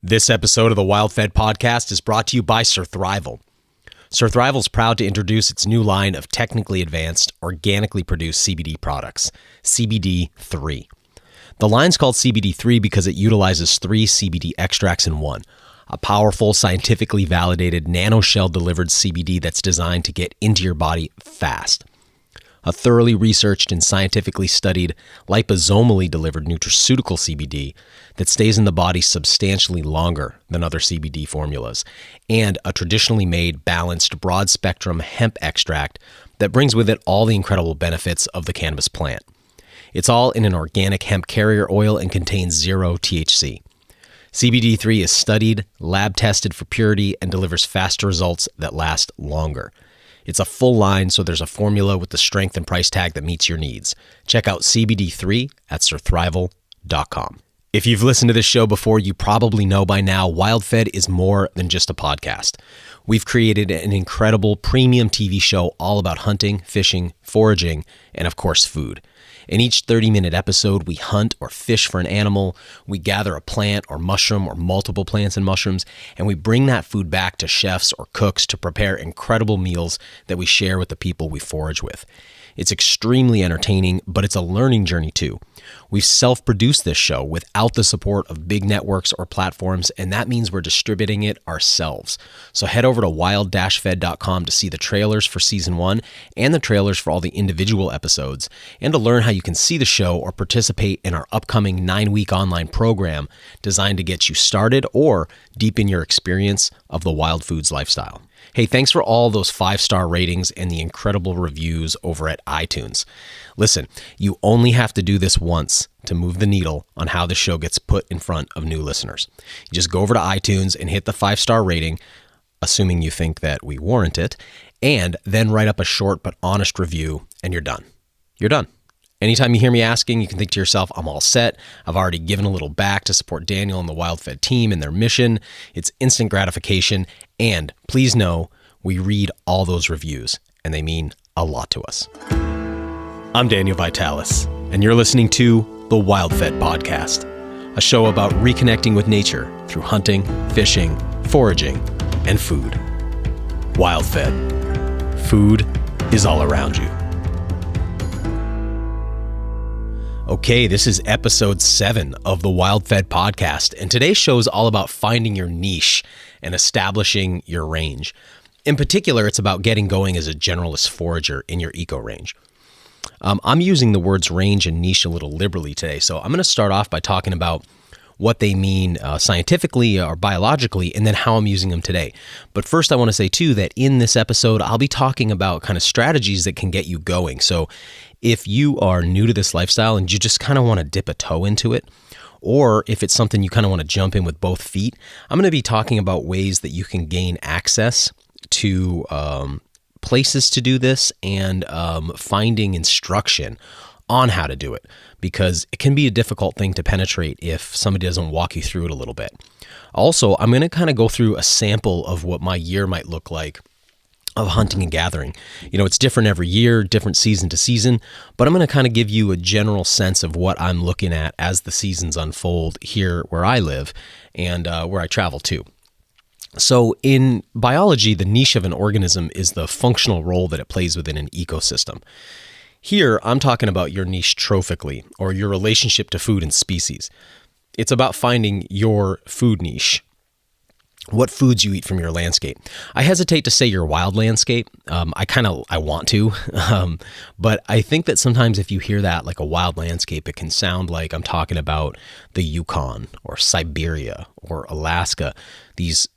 This episode of the WildFed podcast is brought to you by Surthrival. Surthrival is proud to introduce its new line of technically advanced, organically produced CBD products, CBD3. The line's called CBD3 because it utilizes 3 CBD extracts in one, a powerful, scientifically validated nanoshell-delivered CBD that's designed to get into your body fast. A thoroughly researched and scientifically studied liposomally delivered nutraceutical CBD that stays in the body substantially longer than other CBD formulas, and a traditionally made, balanced, broad-spectrum hemp extract that brings with it all the incredible benefits of the cannabis plant. It's all in an organic hemp carrier oil and contains 0 THC. CBD3 is studied, lab-tested for purity, and delivers faster results that last longer. It's a full line, so there's a formula with the strength and price tag that meets your needs. Check out CBD3 at surthrival.com. If you've listened to this show before, you probably know by now WildFed is more than just a podcast. We've created an incredible premium TV show all about hunting, fishing, foraging, and of course, food. In each 30-minute episode, we hunt or fish for an animal, we gather a plant or mushroom or multiple plants and mushrooms, and we bring that food back to chefs or cooks to prepare incredible meals that we share with the people we forage with. It's extremely entertaining, but it's a learning journey too. We've self-produced this show without the support of big networks or platforms, and that means we're distributing it ourselves. So head over to wild-fed.com to see the trailers for season 1 and the trailers for all the individual episodes, and to learn how you can see the show or participate in our upcoming 9-week online program designed to get you started or deepen your experience of the wild foods lifestyle. Hey, thanks for all those 5-star ratings and the incredible reviews over at iTunes. Listen, you only have to do this once to move the needle on how the show gets put in front of new listeners. You just go over to iTunes and hit the 5-star rating, assuming you think that we warrant it, and then write up a short but honest review, and you're done. You're done. Anytime you hear me asking, you can think to yourself, I'm all set. I've already given a little back to support Daniel and the WildFed team and their mission. It's instant gratification. And please know, we read all those reviews, and they mean a lot to us. I'm Daniel Vitalis, and you're listening to the WildFed podcast, a show about reconnecting with nature through hunting, fishing, foraging, and food. WildFed. Food is all around you. Okay, this is episode 7 of the WildFed podcast, and today's show is all about finding your niche and establishing your range. In particular, it's about getting going as a generalist forager in your eco range. I'm using the words range and niche a little liberally today, so I'm going to start off by talking about what they mean scientifically or biologically, and then how I'm using them today. But first, I want to say, too, that in this episode, I'll be talking about kind of strategies that can get you going. So if you are new to this lifestyle and you just kind of want to dip a toe into it, or if it's something you kind of want to jump in with both feet, I'm going to be talking about ways that you can gain access to places to do this and finding instruction on how to do it, because it can be a difficult thing to penetrate if somebody doesn't walk you through it a little bit. Also, I'm going to kind of go through a sample of what my year might look like of hunting and gathering. You know, it's different every year, different season to season, but I'm going to kind of give you a general sense of what I'm looking at as the seasons unfold here where I live and where I travel to. So in biology, the niche of an organism is the functional role that it plays within an ecosystem. Here, I'm talking about your niche trophically, or your relationship to food and species. It's about finding your food niche, what foods you eat from your landscape. I hesitate to say your wild landscape. I want to, but I think that sometimes if you hear that, like a wild landscape, it can sound like I'm talking about the Yukon or Siberia or Alaska, these,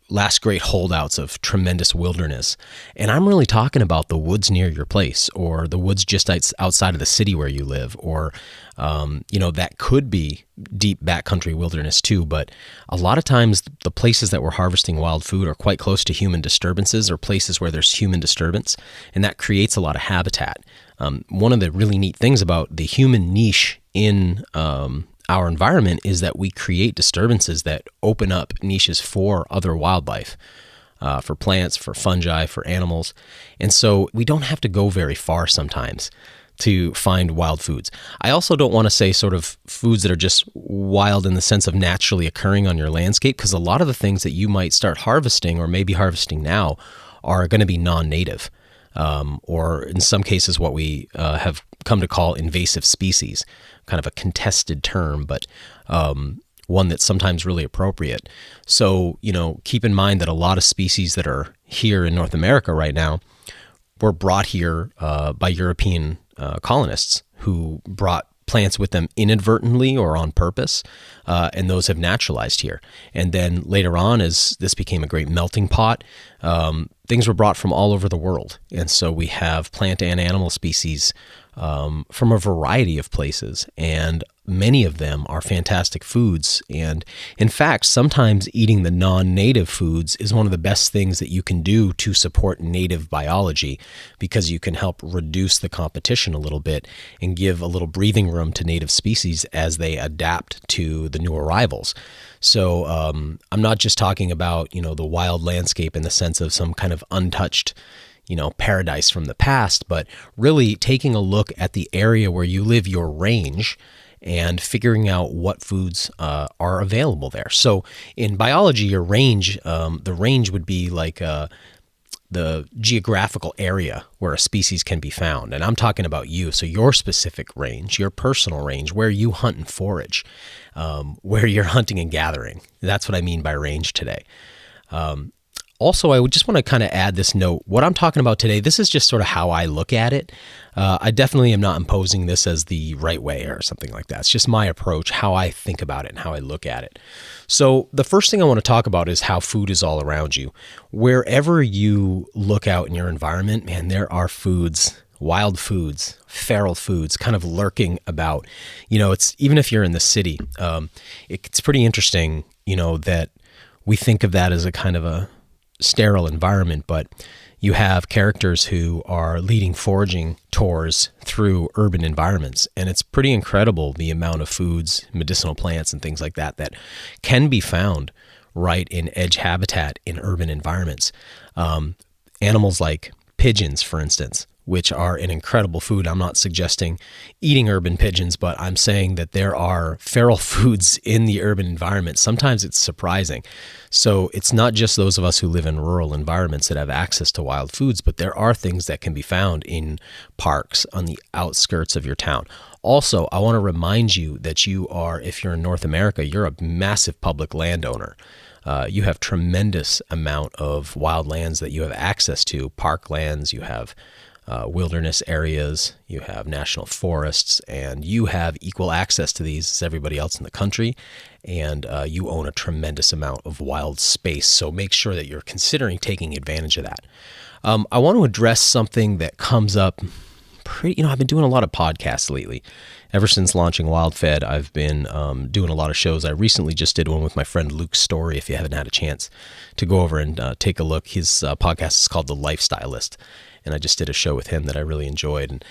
last great holdouts of tremendous wilderness. And I'm really talking about the woods near your place, or the woods just outside of the city where you live, or, that could be deep backcountry wilderness too. But a lot of times the places that we're harvesting wild food are quite close to human disturbances, or places where there's human disturbance, and that creates a lot of habitat. One of the really neat things about the human niche in our environment is that we create disturbances that open up niches for other wildlife, for plants, for fungi, for animals. And so we don't have to go very far sometimes to find wild foods. I also don't want to say sort of foods that are just wild in the sense of naturally occurring on your landscape, because a lot of the things that you might start harvesting or maybe harvesting now are going to be non-native, or in some cases what we have come to call invasive species, kind of a contested term, but one that's sometimes really appropriate. So, keep in mind that a lot of species that are here in North America right now were brought here by European colonists who brought plants with them inadvertently or on purpose, and those have naturalized here. And then later on, as this became a great melting pot, things were brought from all over the world. And so we have plant and animal species from a variety of places, and many of them are fantastic foods. And in fact, sometimes eating the non-native foods is one of the best things that you can do to support native biology, because you can help reduce the competition a little bit and give a little breathing room to native species as they adapt to the new arrivals. So I'm not just talking about, the wild landscape in the sense of some kind of untouched paradise from the past, but really taking a look at the area where you live, your range, and figuring out what foods are available there. So in biology, your range, the range would be like the geographical area where a species can be found. And I'm talking about you. So your specific range, your personal range, where you hunt and forage, where you're hunting and gathering. That's what I mean by range today. Also, I would just want to kind of add this note. What I'm talking about today, this is just sort of how I look at it. I definitely am not imposing this as the right way or something like that. It's just my approach, how I think about it and how I look at it. So the first thing I want to talk about is how food is all around you. Wherever you look out in your environment, man, there are foods, wild foods, feral foods kind of lurking about. It's even if you're in the city, it's pretty interesting, that we think of that as a kind of a sterile environment, but you have characters who are leading foraging tours through urban environments, and it's pretty incredible the amount of foods, medicinal plants, and things like that that can be found right in edge habitat in urban environments. Animals like pigeons, for instance, which are an incredible food. I'm not suggesting eating urban pigeons, but I'm saying that there are feral foods in the urban environment. Sometimes it's surprising. So it's not just those of us who live in rural environments that have access to wild foods, but there are things that can be found in parks on the outskirts of your town. Also, I want to remind you that if you're in North America, you're a massive public landowner. You have tremendous amount of wild lands that you have access to, park lands, you have wilderness areas, you have national forests, and you have equal access to these as everybody else in the country, and you own a tremendous amount of wild space, so make sure that you're considering taking advantage of that. I want to address something that comes up I've been doing a lot of podcasts lately. Ever since launching WildFed, I've been doing a lot of shows. I recently just did one with my friend Luke Story, if you haven't had a chance to go over and take a look. His podcast is called The Lifestylist, and I just did a show with him that I really enjoyed.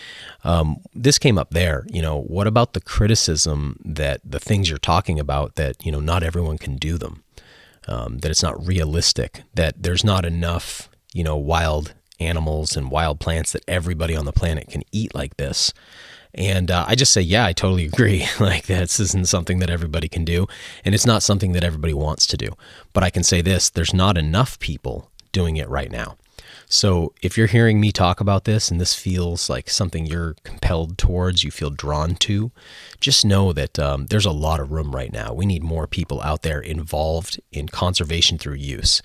And this came up there. What about the criticism that the things you're talking about, that not everyone can do them, that it's not realistic, that there's not enough wild animals and wild plants that everybody on the planet can eat like this? And I just say, yeah, I totally agree. Like, this isn't something that everybody can do, and it's not something that everybody wants to do. But I can say this, there's not enough people doing it right now. So if you're hearing me talk about this and this feels like something you're compelled towards, you feel drawn to, just know that there's a lot of room right now. We need more people out there involved in conservation through use.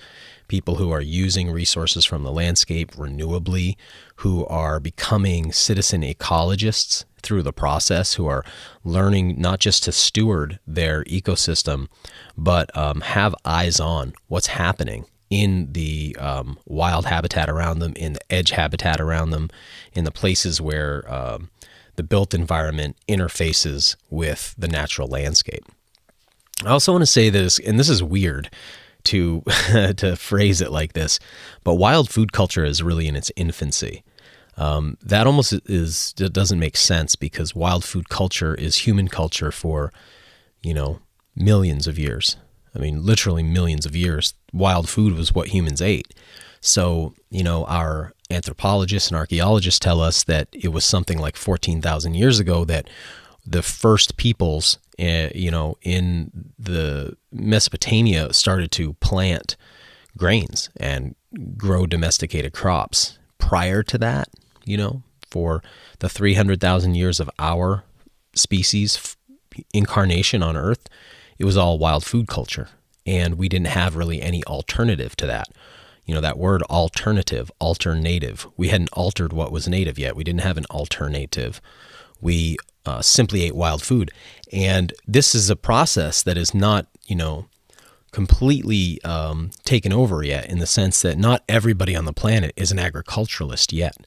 People who are using resources from the landscape renewably, who are becoming citizen ecologists through the process, who are learning not just to steward their ecosystem, but have eyes on what's happening in the wild habitat around them, in the edge habitat around them, in the places where the built environment interfaces with the natural landscape. I also want to say this, and this is weird to to phrase it like this, but wild food culture is really in its infancy. That almost doesn't make sense, because wild food culture is human culture for, millions of years. I mean, literally millions of years. Wild food was what humans ate. So, our anthropologists and archaeologists tell us that it was something like 14,000 years ago that the first peoples, in the Mesopotamia started to plant grains and grow domesticated crops. Prior to that, for the 300,000 years of our species incarnation on Earth, it was all wild food culture. And we didn't have really any alternative to that. That word alternative, alternative. We hadn't altered what was native yet. We didn't have an alternative. We simply ate wild food. And this is a process that is not, completely taken over yet, in the sense that not everybody on the planet is an agriculturalist yet.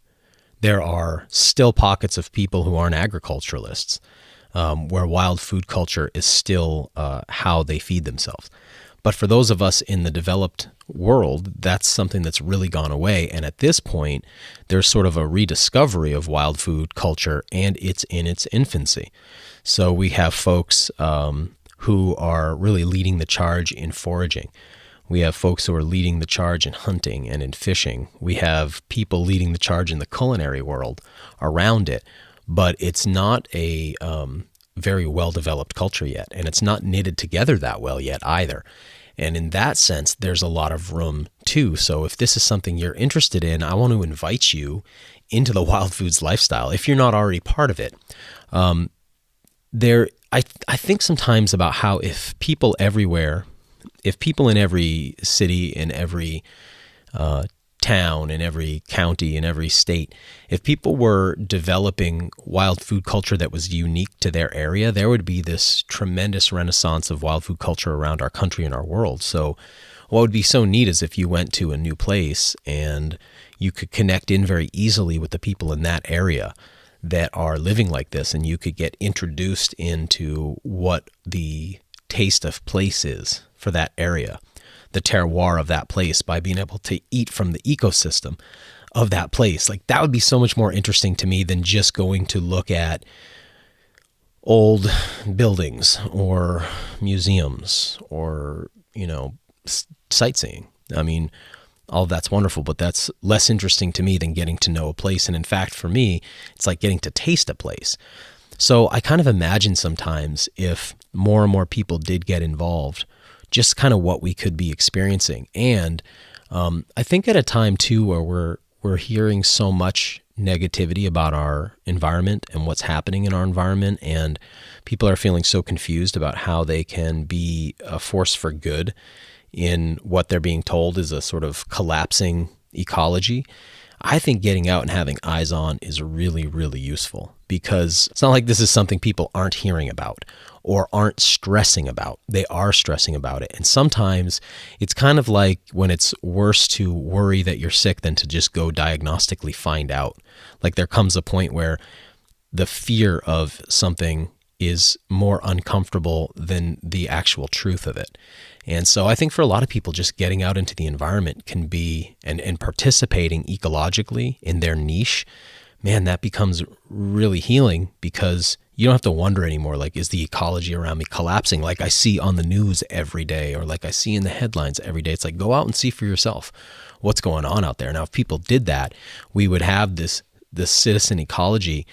There are still pockets of people who aren't agriculturalists, where wild food culture is still how they feed themselves. But for those of us in the developed world, that's something that's really gone away. And at this point, there's sort of a rediscovery of wild food culture, and it's in its infancy. So we have folks who are really leading the charge in foraging. We have folks who are leading the charge in hunting and in fishing. We have people leading the charge in the culinary world around it. But it's not a very well-developed culture yet, and it's not knitted together that well yet either. And in that sense, there's a lot of room too. So if this is something you're interested in, I want to invite you into the wild foods lifestyle if you're not already part of it. I think sometimes about how if people everywhere, if people in every city, in every town, in every county, in every state, if people were developing wild food culture that was unique to their area, there would be this tremendous renaissance of wild food culture around our country and our world. So what would be so neat is if you went to a new place and you could connect in very easily with the people in that area that are living like this, and you could get introduced into what the taste of place is for that area, the terroir of that place, by being able to eat from the ecosystem of that place. Like, that would be so much more interesting to me than just going to look at old buildings or museums or, sightseeing. I mean, all of that's wonderful, but that's less interesting to me than getting to know a place. And in fact, for me, it's like getting to taste a place. So I kind of imagine sometimes if more and more people did get involved, just kind of what we could be experiencing. And I think at a time too where we're hearing so much negativity about our environment and what's happening in our environment, and people are feeling so confused about how they can be a force for good in what they're being told is a sort of collapsing ecology. I think getting out and having eyes on is really, really useful, because it's not like this is something people aren't hearing about or aren't stressing about. They are stressing about it. And sometimes it's kind of like when it's worse to worry that you're sick than to just go diagnostically find out. Like, there comes a point where the fear of something is more uncomfortable than the actual truth of it. And so I think for a lot of people, just getting out into the environment can be, and participating ecologically in their niche, man, that becomes really healing, because you don't have to wonder anymore, like, is the ecology around me collapsing like I see on the news every day, or like I see in the headlines every day? It's like, go out and see for yourself what's going on out there. Now, if people did that, we would have this citizen ecology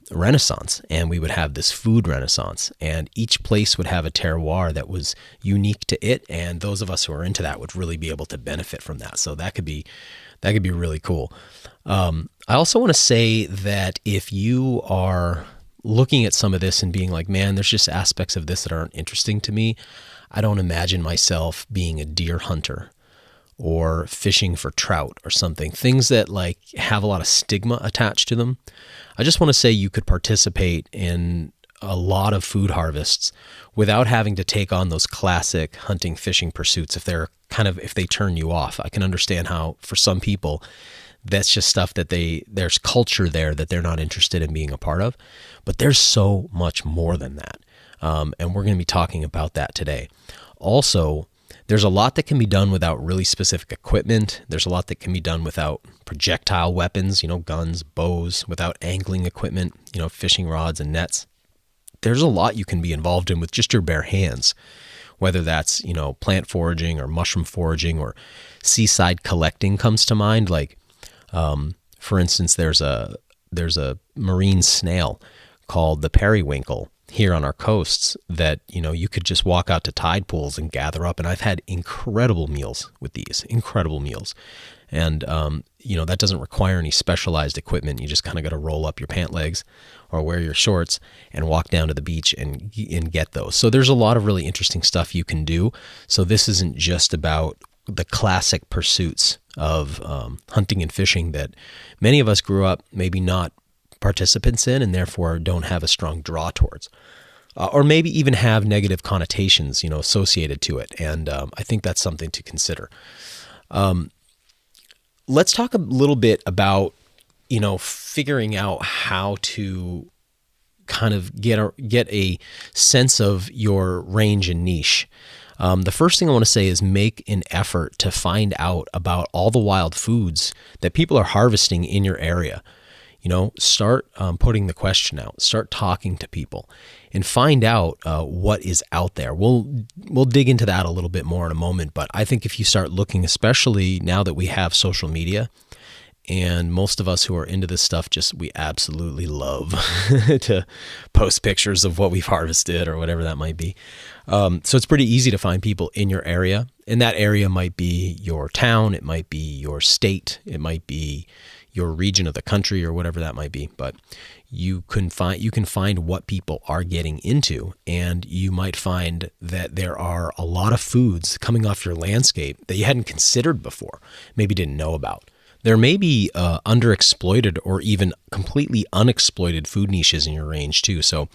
renaissance, and we would have this food renaissance, and each place would have a terroir that was unique to it, and those of us who are into that would really be able to benefit from that. So that could be really cool. I also want to say that if you are looking at some of this and being like, man, there's just aspects of this that aren't interesting to me, I don't imagine myself being a deer hunter or fishing for trout or something, things that like have a lot of stigma attached to them. I just want to say you could participate in a lot of food harvests without having to take on those classic hunting, fishing pursuits if they turn you off. I can understand how for some people that's just stuff that there's culture there that they're not interested in being a part of, but there's so much more than that. And we're going to be talking about that today. Also, there's a lot that can be done without really specific equipment. There's a lot that can be done without projectile weapons, guns, bows, without angling equipment, fishing rods and nets. There's a lot you can be involved in with just your bare hands, whether that's, plant foraging or mushroom foraging or seaside collecting comes to mind. Like, For instance, there's a marine snail called the periwinkle here on our coasts that, you could just walk out to tide pools and gather up. And I've had incredible meals with these, incredible meals. And, that doesn't require any specialized equipment. You just kind of got to roll up your pant legs or wear your shorts and walk down to the beach and get those. So there's a lot of really interesting stuff you can do. So this isn't just about the classic pursuits of hunting and fishing that many of us grew up maybe not participants in and therefore don't have a strong draw towards. Or maybe even have negative connotations, associated to it. And I think that's something to consider. Let's talk a little bit about, figuring out how to kind of get a sense of your range and niche. The first thing I want to say is make an effort to find out about all the wild foods that people are harvesting in your area. Start putting the question out, start talking to people and find out what is out there. We'll dig into that a little bit more in a moment, but I think if you start looking, especially now that we have social media, and most of us who are into this stuff, we absolutely love to post pictures of what we've harvested or whatever that might be. So it's pretty easy to find people in your area, and that area might be your town, it might be your state, it might be your region of the country or whatever that might be. But you can find what people are getting into, and you might find that there are a lot of foods coming off your landscape that you hadn't considered before, maybe didn't know about. There may be underexploited or even completely unexploited food niches in your range too. So,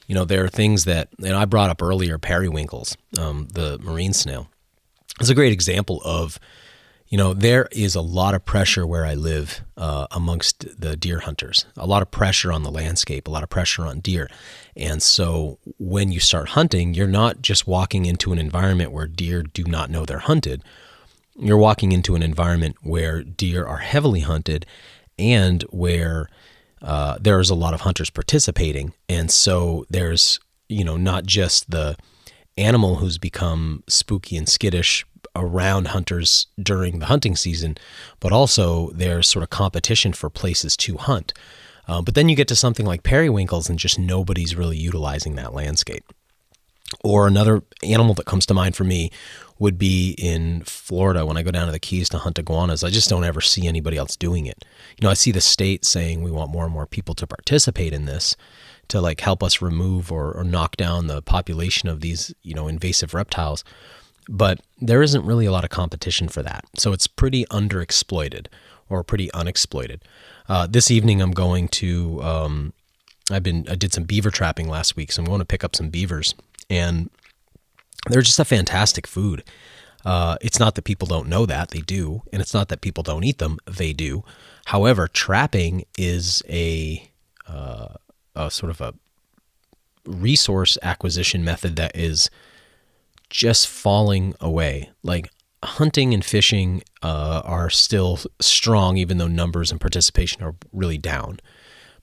there are things that, and I brought up earlier, periwinkles, the marine snail. It's a great example of, there is a lot of pressure where I live amongst the deer hunters, a lot of pressure on the landscape, a lot of pressure on deer. And so when you start hunting, you're not just walking into an environment where deer do not know they're hunted. You're walking into an environment where deer are heavily hunted and where there's a lot of hunters participating. And so there's, not just the animal who's become spooky and skittish around hunters during the hunting season, but also there's sort of competition for places to hunt. But then you get to something like periwinkles and just nobody's really utilizing that landscape. Or another animal that comes to mind for me would be in Florida when I go down to the Keys to hunt iguanas. I just don't ever see anybody else doing it. I see the state saying we want more and more people to participate in this to help us remove or knock down the population of these, invasive reptiles. But there isn't really a lot of competition for that. So it's pretty underexploited or pretty unexploited. This evening I'm going to, I did some beaver trapping last week, so I'm going to pick up some beavers. And they're just a fantastic food. It's not that people don't know that, they do. And it's not that people don't eat them, they do. However, trapping is a sort of a resource acquisition method that is just falling away. Hunting and fishing are still strong, even though numbers and participation are really down.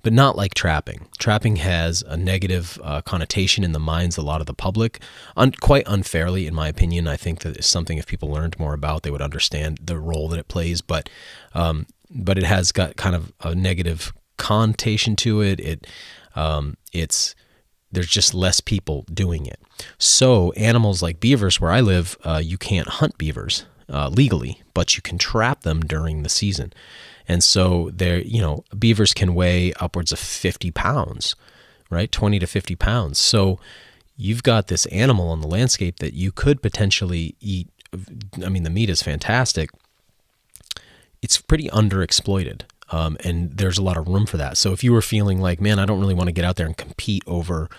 But not like trapping. Trapping has a negative connotation in the minds of a lot of the public, quite unfairly, in my opinion. I think that it's something if people learned more about, they would understand the role that it plays. But it has got kind of a negative connotation to it. There's just less people doing it. So animals like beavers, where I live, you can't hunt beavers legally, but you can trap them during the season. And so beavers can weigh upwards of 50 pounds, right? 20 to 50 pounds. So you've got this animal on the landscape that you could potentially eat. I mean, the meat is fantastic. It's pretty underexploited. And there's a lot of room for that. So if you were feeling like, man, I don't really want to get out there and compete over,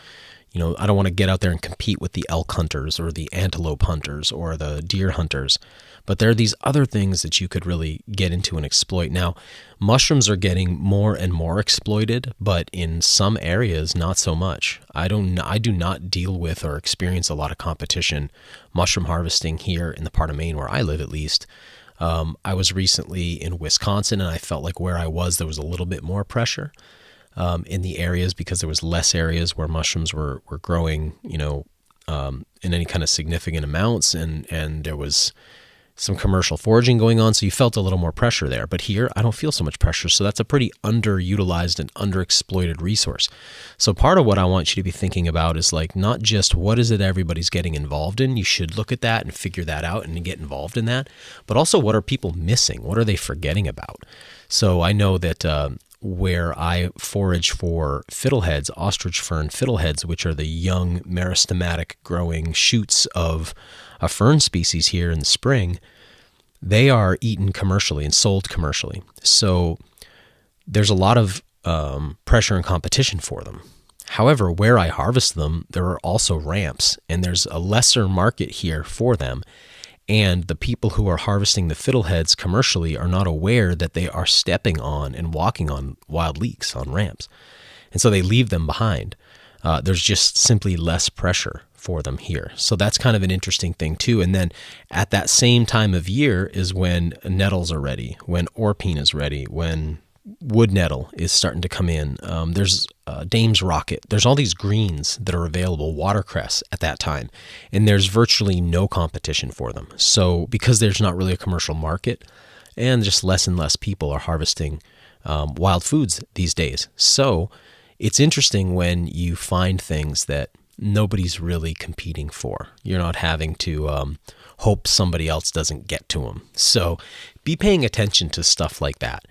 I don't want to get out there and compete with the elk hunters or the antelope hunters or the deer hunters, but there are these other things that you could really get into and exploit. Now, mushrooms are getting more and more exploited, but in some areas, not so much. I do not deal with or experience a lot of competition mushroom harvesting here in the part of Maine where I live, at least. I was recently in Wisconsin, and I felt like where I was, there was a little bit more pressure in the areas because there was less areas where mushrooms were growing, in any kind of significant amounts, and there was, some commercial foraging going on, so you felt a little more pressure there. But here, I don't feel so much pressure, so that's a pretty underutilized and underexploited resource. So part of what I want you to be thinking about is like not just what is it everybody's getting involved in. You should look at that and figure that out and get involved in that, but also what are people missing? What are they forgetting about? So I know that where I forage for fiddleheads, ostrich fern fiddleheads, which are the young meristematic growing shoots of a fern species here in the spring, they are eaten commercially and sold commercially. So there's a lot of pressure and competition for them. However, where I harvest them, there are also ramps, and there's a lesser market here for them. And the people who are harvesting the fiddleheads commercially are not aware that they are stepping on and walking on wild leeks on ramps. And so they leave them behind. There's just simply less pressure for them here. So that's kind of an interesting thing too. And then at that same time of year is when nettles are ready, when orpine is ready, when wood nettle is starting to come in. There's Dame's Rocket. There's all these greens that are available, watercress at that time, and there's virtually no competition for them. So because there's not really a commercial market and just less and less people are harvesting wild foods these days. So it's interesting when you find things that nobody's really competing for. You're not having to hope somebody else doesn't get to them. So be paying attention to stuff like that.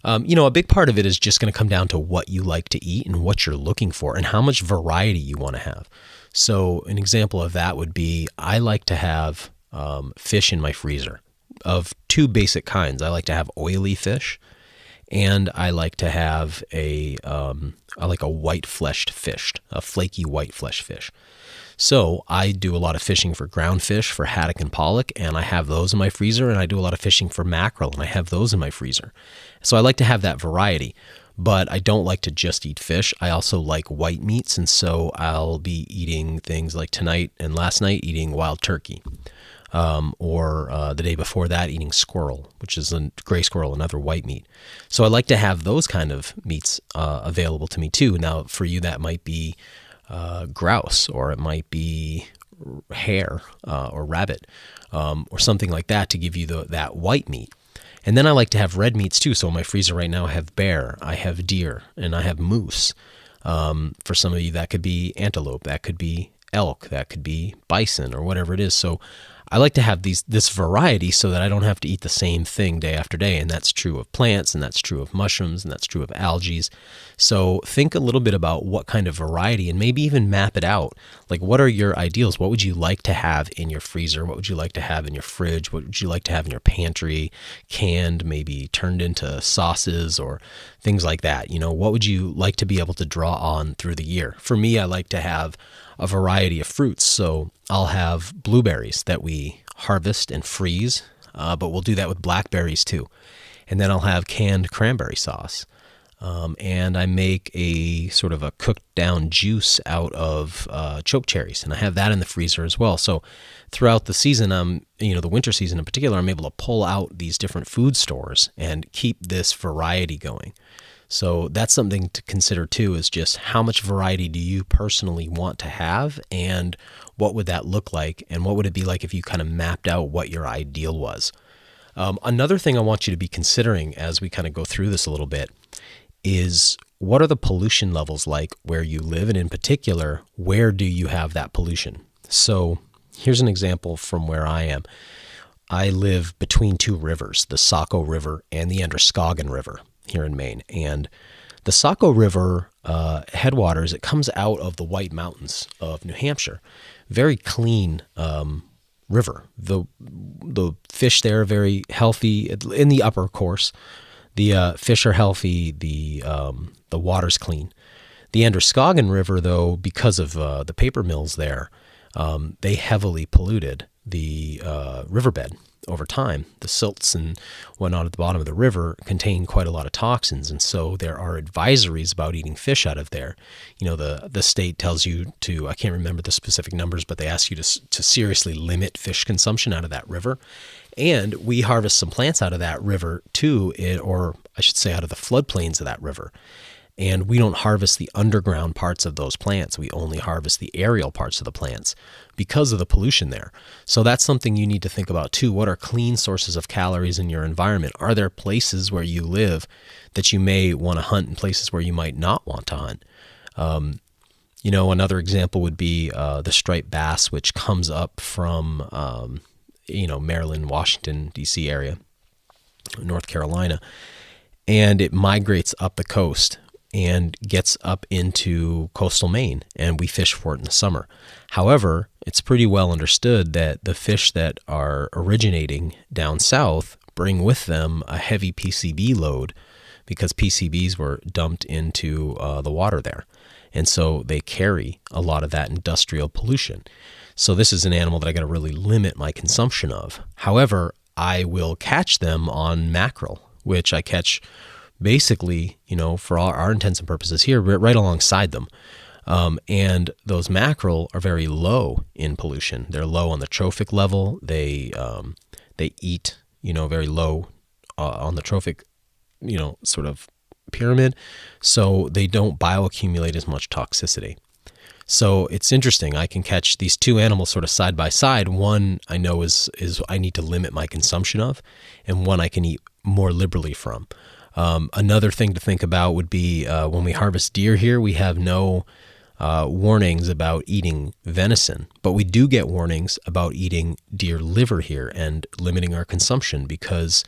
A big part of it is just going to come down to what you like to eat and what you're looking for and how much variety you want to have. So an example of that would be I like to have fish in my freezer of two basic kinds. I like to have oily fish, and I like to have a white-fleshed fish, a flaky white-fleshed fish. So I do a lot of fishing for ground fish, for haddock and pollock, and I have those in my freezer, and I do a lot of fishing for mackerel, and I have those in my freezer. So I like to have that variety, but I don't like to just eat fish. I also like white meats, and so I'll be eating things like tonight and last night eating wild turkey. Or the day before that eating squirrel, which is a gray squirrel, another white meat. So I like to have those kind of meats available to me too. Now for you that might be grouse, or it might be hare or rabbit or something like that to give you that white meat. And then I like to have red meats too. So in my freezer right now I have bear, I have deer, and I have moose. For some of you that could be antelope, that could be elk, that could be bison, or whatever it is. So I like to have this variety so that I don't have to eat the same thing day after day. And that's true of plants, and that's true of mushrooms, and that's true of algae. So think a little bit about what kind of variety, and maybe even map it out. Like, what are your ideals? What would you like to have in your freezer? What would you like to have in your fridge? What would you like to have in your pantry? Canned, maybe turned into sauces or things like that. What would you like to be able to draw on through the year? For me, I like to have a variety of fruits. So I'll have blueberries that we harvest and freeze, but we'll do that with blackberries too. And then I'll have canned cranberry sauce. And I make a sort of a cooked down juice out of choke cherries, and I have that in the freezer as well. So throughout the season, the winter season in particular, I'm able to pull out these different food stores and keep this variety going. So that's something to consider too, is just how much variety do you personally want to have, and what would that look like, and what would it be like if you kind of mapped out what your ideal was. Another thing I want you to be considering as we kind of go through this a little bit is, what are the pollution levels like where you live, and in particular, where do you have that pollution? So here's an example from where I am. I live between two rivers, the Saco River and the Androscoggin River here in Maine. And the Saco River headwaters, it comes out of the White Mountains of New Hampshire. Very clean river. The fish there are very healthy in the upper course. The fish are healthy. The water's clean. The Androscoggin River, though, because of the paper mills there, they heavily polluted the riverbed over time. The silts and whatnot at the bottom of the river contain quite a lot of toxins, and so there are advisories about eating fish out of there. The state tells you to, I can't remember the specific numbers, but they ask you to seriously limit fish consumption out of that river. And we harvest some plants out of that river too, or I should say out of the floodplains of that river. And we don't harvest the underground parts of those plants. We only harvest the aerial parts of the plants because of the pollution there. So that's something you need to think about too. What are clean sources of calories in your environment? Are there places where you live that you may want to hunt and places where you might not want to hunt? Another example would be the striped bass, which comes up from, Maryland, Washington, D.C. area, North Carolina, and it migrates up the coast and gets up into coastal Maine, and we fish for it in the summer. However, it's pretty well understood that the fish that are originating down south bring with them a heavy PCB load because PCBs were dumped into the water there. And so they carry a lot of that industrial pollution. So this is an animal that I got to really limit my consumption of. However, I will catch them on mackerel, which I catch basically, for all our intents and purposes here, right alongside them. And those mackerel are very low in pollution. They're low on the trophic level. They eat, very low on the trophic, sort of pyramid. So they don't bioaccumulate as much toxicity. So it's interesting. I can catch these two animals sort of side by side. One I know is I need to limit my consumption of, and one I can eat more liberally from. Another thing to think about would be when we harvest deer here, we have no warnings about eating venison, but we do get warnings about eating deer liver here and limiting our consumption because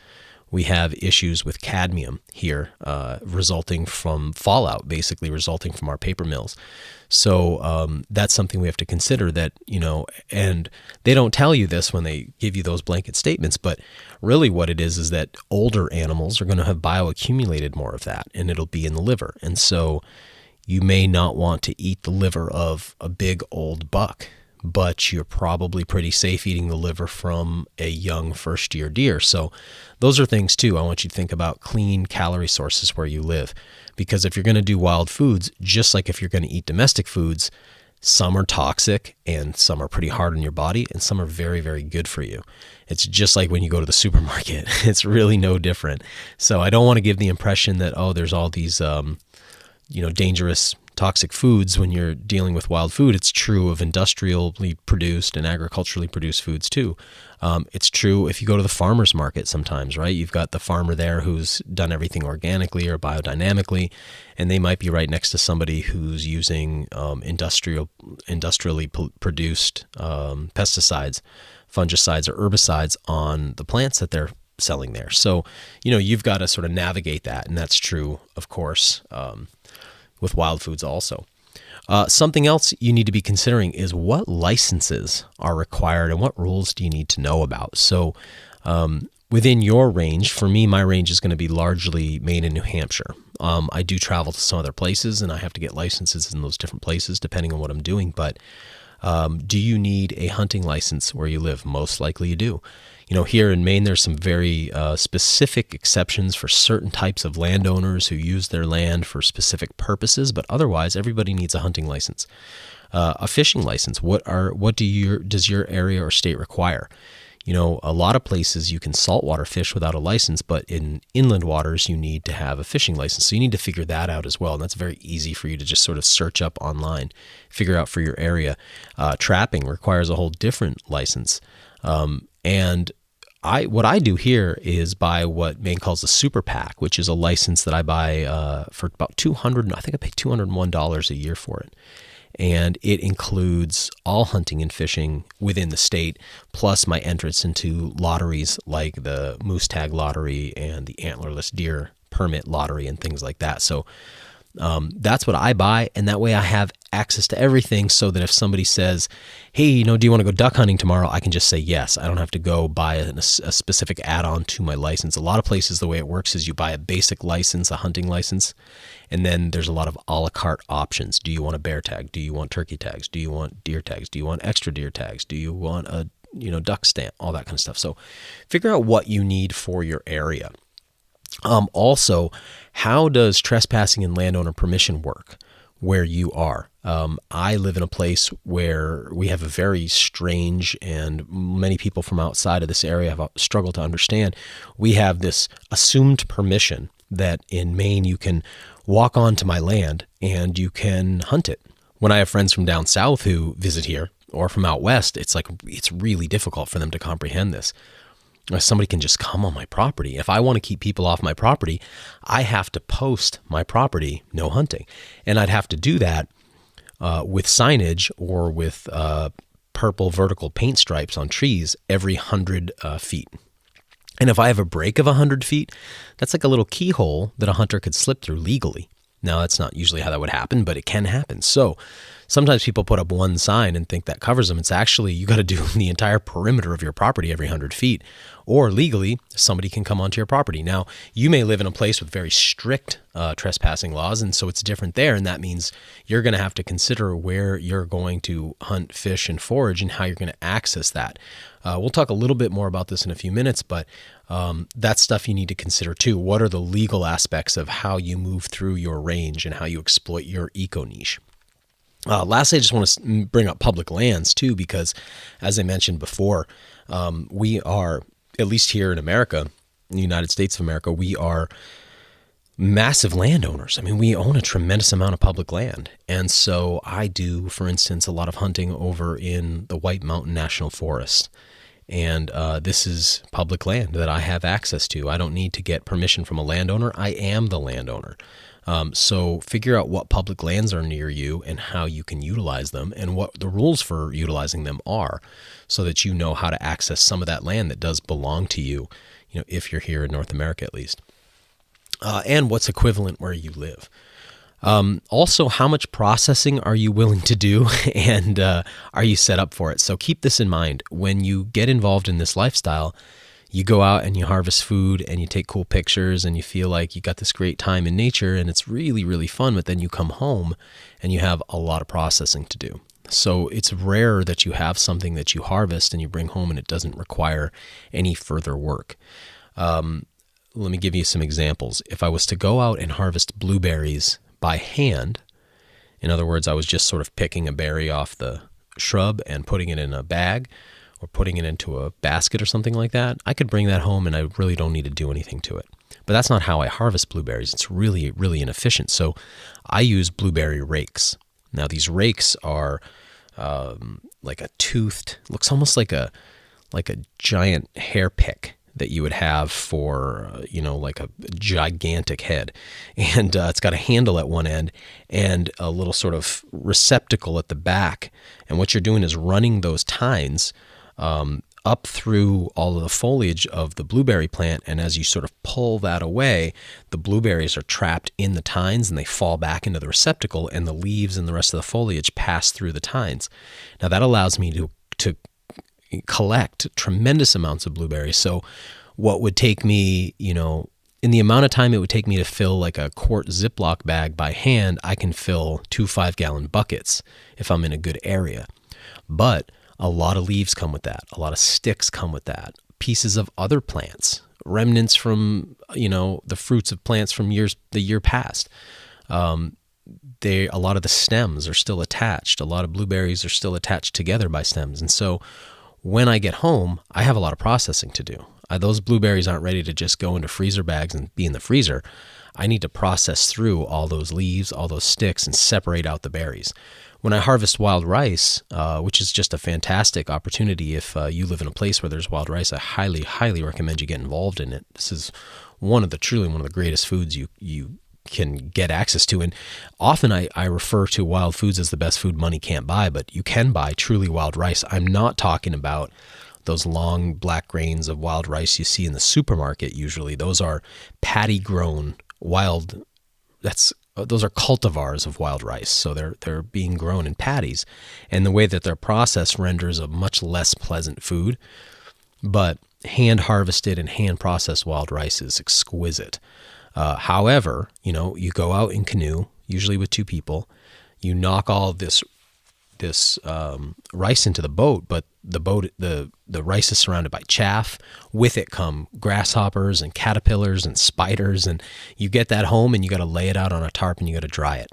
we have issues with cadmium here resulting from fallout, basically resulting from our paper mills. So that's something we have to consider that, and they don't tell you this when they give you those blanket statements, but really what it is that older animals are going to have bioaccumulated more of that, and it'll be in the liver. And so you may not want to eat the liver of a big old buck, but you're probably pretty safe eating the liver from a young first-year deer. So those are things too. I want you to think about clean calorie sources where you live, because if you're going to do wild foods, just like if you're going to eat domestic foods, some are toxic and some are pretty hard on your body and some are very, very good for you. It's just like when you go to the supermarket. It's really no different. So I don't want to give the impression that, there's all these, dangerous toxic foods when you're dealing with wild food. It's true of industrially produced and agriculturally produced foods too. It's true if you go to the farmer's market sometimes, right? You've got the farmer there who's done everything organically or biodynamically, and they might be right next to somebody who's using industrially produced pesticides, fungicides, or herbicides on the plants that they're selling there. So, you've got to sort of navigate that, and that's true, of course, with wild foods also. Something else you need to be considering is what licenses are required and what rules do you need to know about. So within your range, for me, my range is going to be largely Maine and New Hampshire. I do travel to some other places and I have to get licenses in those different places depending on what I'm doing. But do you need a hunting license where you live? Most likely you do. Here in Maine, there's some very specific exceptions for certain types of landowners who use their land for specific purposes, but otherwise, everybody needs a hunting license. A fishing license. Does your area or state require? A lot of places you can saltwater fish without a license, but in inland waters, you need to have a fishing license. So you need to figure that out as well. And that's very easy for you to just sort of search up online, figure out for your area. Trapping requires a whole different license. And what I do here is buy what Maine calls a super pack, which is a license that I buy for about $200. I think I pay $201 a year for it. And it includes all hunting and fishing within the state, plus my entrance into lotteries like the Moose Tag Lottery and the Antlerless Deer Permit Lottery and things like that. So that's what I buy, and that way I have access to everything so that if somebody says, hey, do you want to go duck hunting tomorrow? I can just say yes. I don't have to go buy a specific add-on to my license. A lot of places, the way it works is you buy a basic license, a hunting license, and then there's a lot of a la carte options. Do you want a bear tag? Do you want turkey tags? Do you want deer tags? Do you want extra deer tags? Do you want a duck stamp? All that kind of stuff. So figure out what you need for your area. Also, how does trespassing and landowner permission work where you are? I live in a place where we have a very strange, and many people from outside of this area have struggled to understand. We have this assumed permission that in Maine you can walk onto my land and you can hunt it. When I have friends from down south who visit here or from out west, it's really difficult for them to comprehend this. Somebody can just come on my property. If I want to keep people off my property, I have to post my property, no hunting. And I'd have to do that with signage or with purple vertical paint stripes on trees every 100 feet. And if I have a break of 100 feet, that's like a little keyhole that a hunter could slip through legally. Now, that's not usually how that would happen, but it can happen. So sometimes people put up one sign and think that covers them. It's actually, you got to do the entire perimeter of your property every 100 feet, or legally, somebody can come onto your property. Now, you may live in a place with very strict trespassing laws, and so it's different there, and that means you're going to have to consider where you're going to hunt, fish, and forage, and how you're going to access that. We'll talk a little bit more about this in a few minutes, but that's stuff you need to consider too. What are the legal aspects of how you move through your range and how you exploit your eco niche? Lastly, I just want to bring up public lands too, because as I mentioned before, we are, at least here in America, in the United States of America, we are massive landowners. I mean, we own a tremendous amount of public land. And so I do, for instance, a lot of hunting over in the White Mountain National Forest. And this is public land that I have access to. I don't need to get permission from a landowner. I am the landowner. So figure out what public lands are near you and how you can utilize them and what the rules for utilizing them are, so that you know how to access some of that land that does belong to you, if you're here in North America at least. And what's equivalent where you live. Also, how much processing are you willing to do, and are you set up for it? So keep this in mind. When you get involved in this lifestyle, you go out and you harvest food and you take cool pictures and you feel like you got this great time in nature and it's really, really fun, but then you come home and you have a lot of processing to do. So it's rare that you have something that you harvest and you bring home and it doesn't require any further work. Let me give you some examples. If I was to go out and harvest blueberries by hand, in other words, I was just sort of picking a berry off the shrub and putting it in a bag or putting it into a basket or something like that, I could bring that home and I really don't need to do anything to it. But that's not how I harvest blueberries. It's really, really inefficient. So I use blueberry rakes. Now these rakes are like a toothed, looks almost like a giant hair pick that you would have for, like a gigantic head. And it's got a handle at one end and a little sort of receptacle at the back. And what you're doing is running those tines up through all of the foliage of the blueberry plant. And as you sort of pull that away, the blueberries are trapped in the tines and they fall back into the receptacle, and the leaves and the rest of the foliage pass through the tines. Now that allows me to collect tremendous amounts of blueberries. So what would take me, in the amount of time it would take me to fill like a quart Ziploc bag by hand, I can fill 2 5-gallon buckets if I'm in a good area. But a lot of leaves come with that. A lot of sticks come with that. Pieces of other plants, remnants from, the fruits of plants from the year past. A lot of the stems are still attached. A lot of blueberries are still attached together by stems. And so when I get home, I have a lot of processing to do. Those blueberries aren't ready to just go into freezer bags and be in the freezer. I need to process through all those leaves, all those sticks, and separate out the berries. When I harvest wild rice, which is just a fantastic opportunity if you live in a place where there's wild rice, I highly, highly recommend you get involved in it. This is truly one of the greatest foods you can get access to. And often I refer to wild foods as the best food money can't buy, but you can buy truly wild rice. I'm not talking about those long black grains of wild rice you see in the supermarket usually. Those are paddy grown wild, those are cultivars of wild rice. So they're being grown in paddies. And the way that they're processed renders a much less pleasant food. But hand harvested and hand processed wild rice is exquisite. However, you go out in canoe, usually with 2 people, you knock all of this rice into the boat, but the rice is surrounded by chaff. With it come grasshoppers and caterpillars and spiders, and you get that home and you got to lay it out on a tarp and you got to dry it.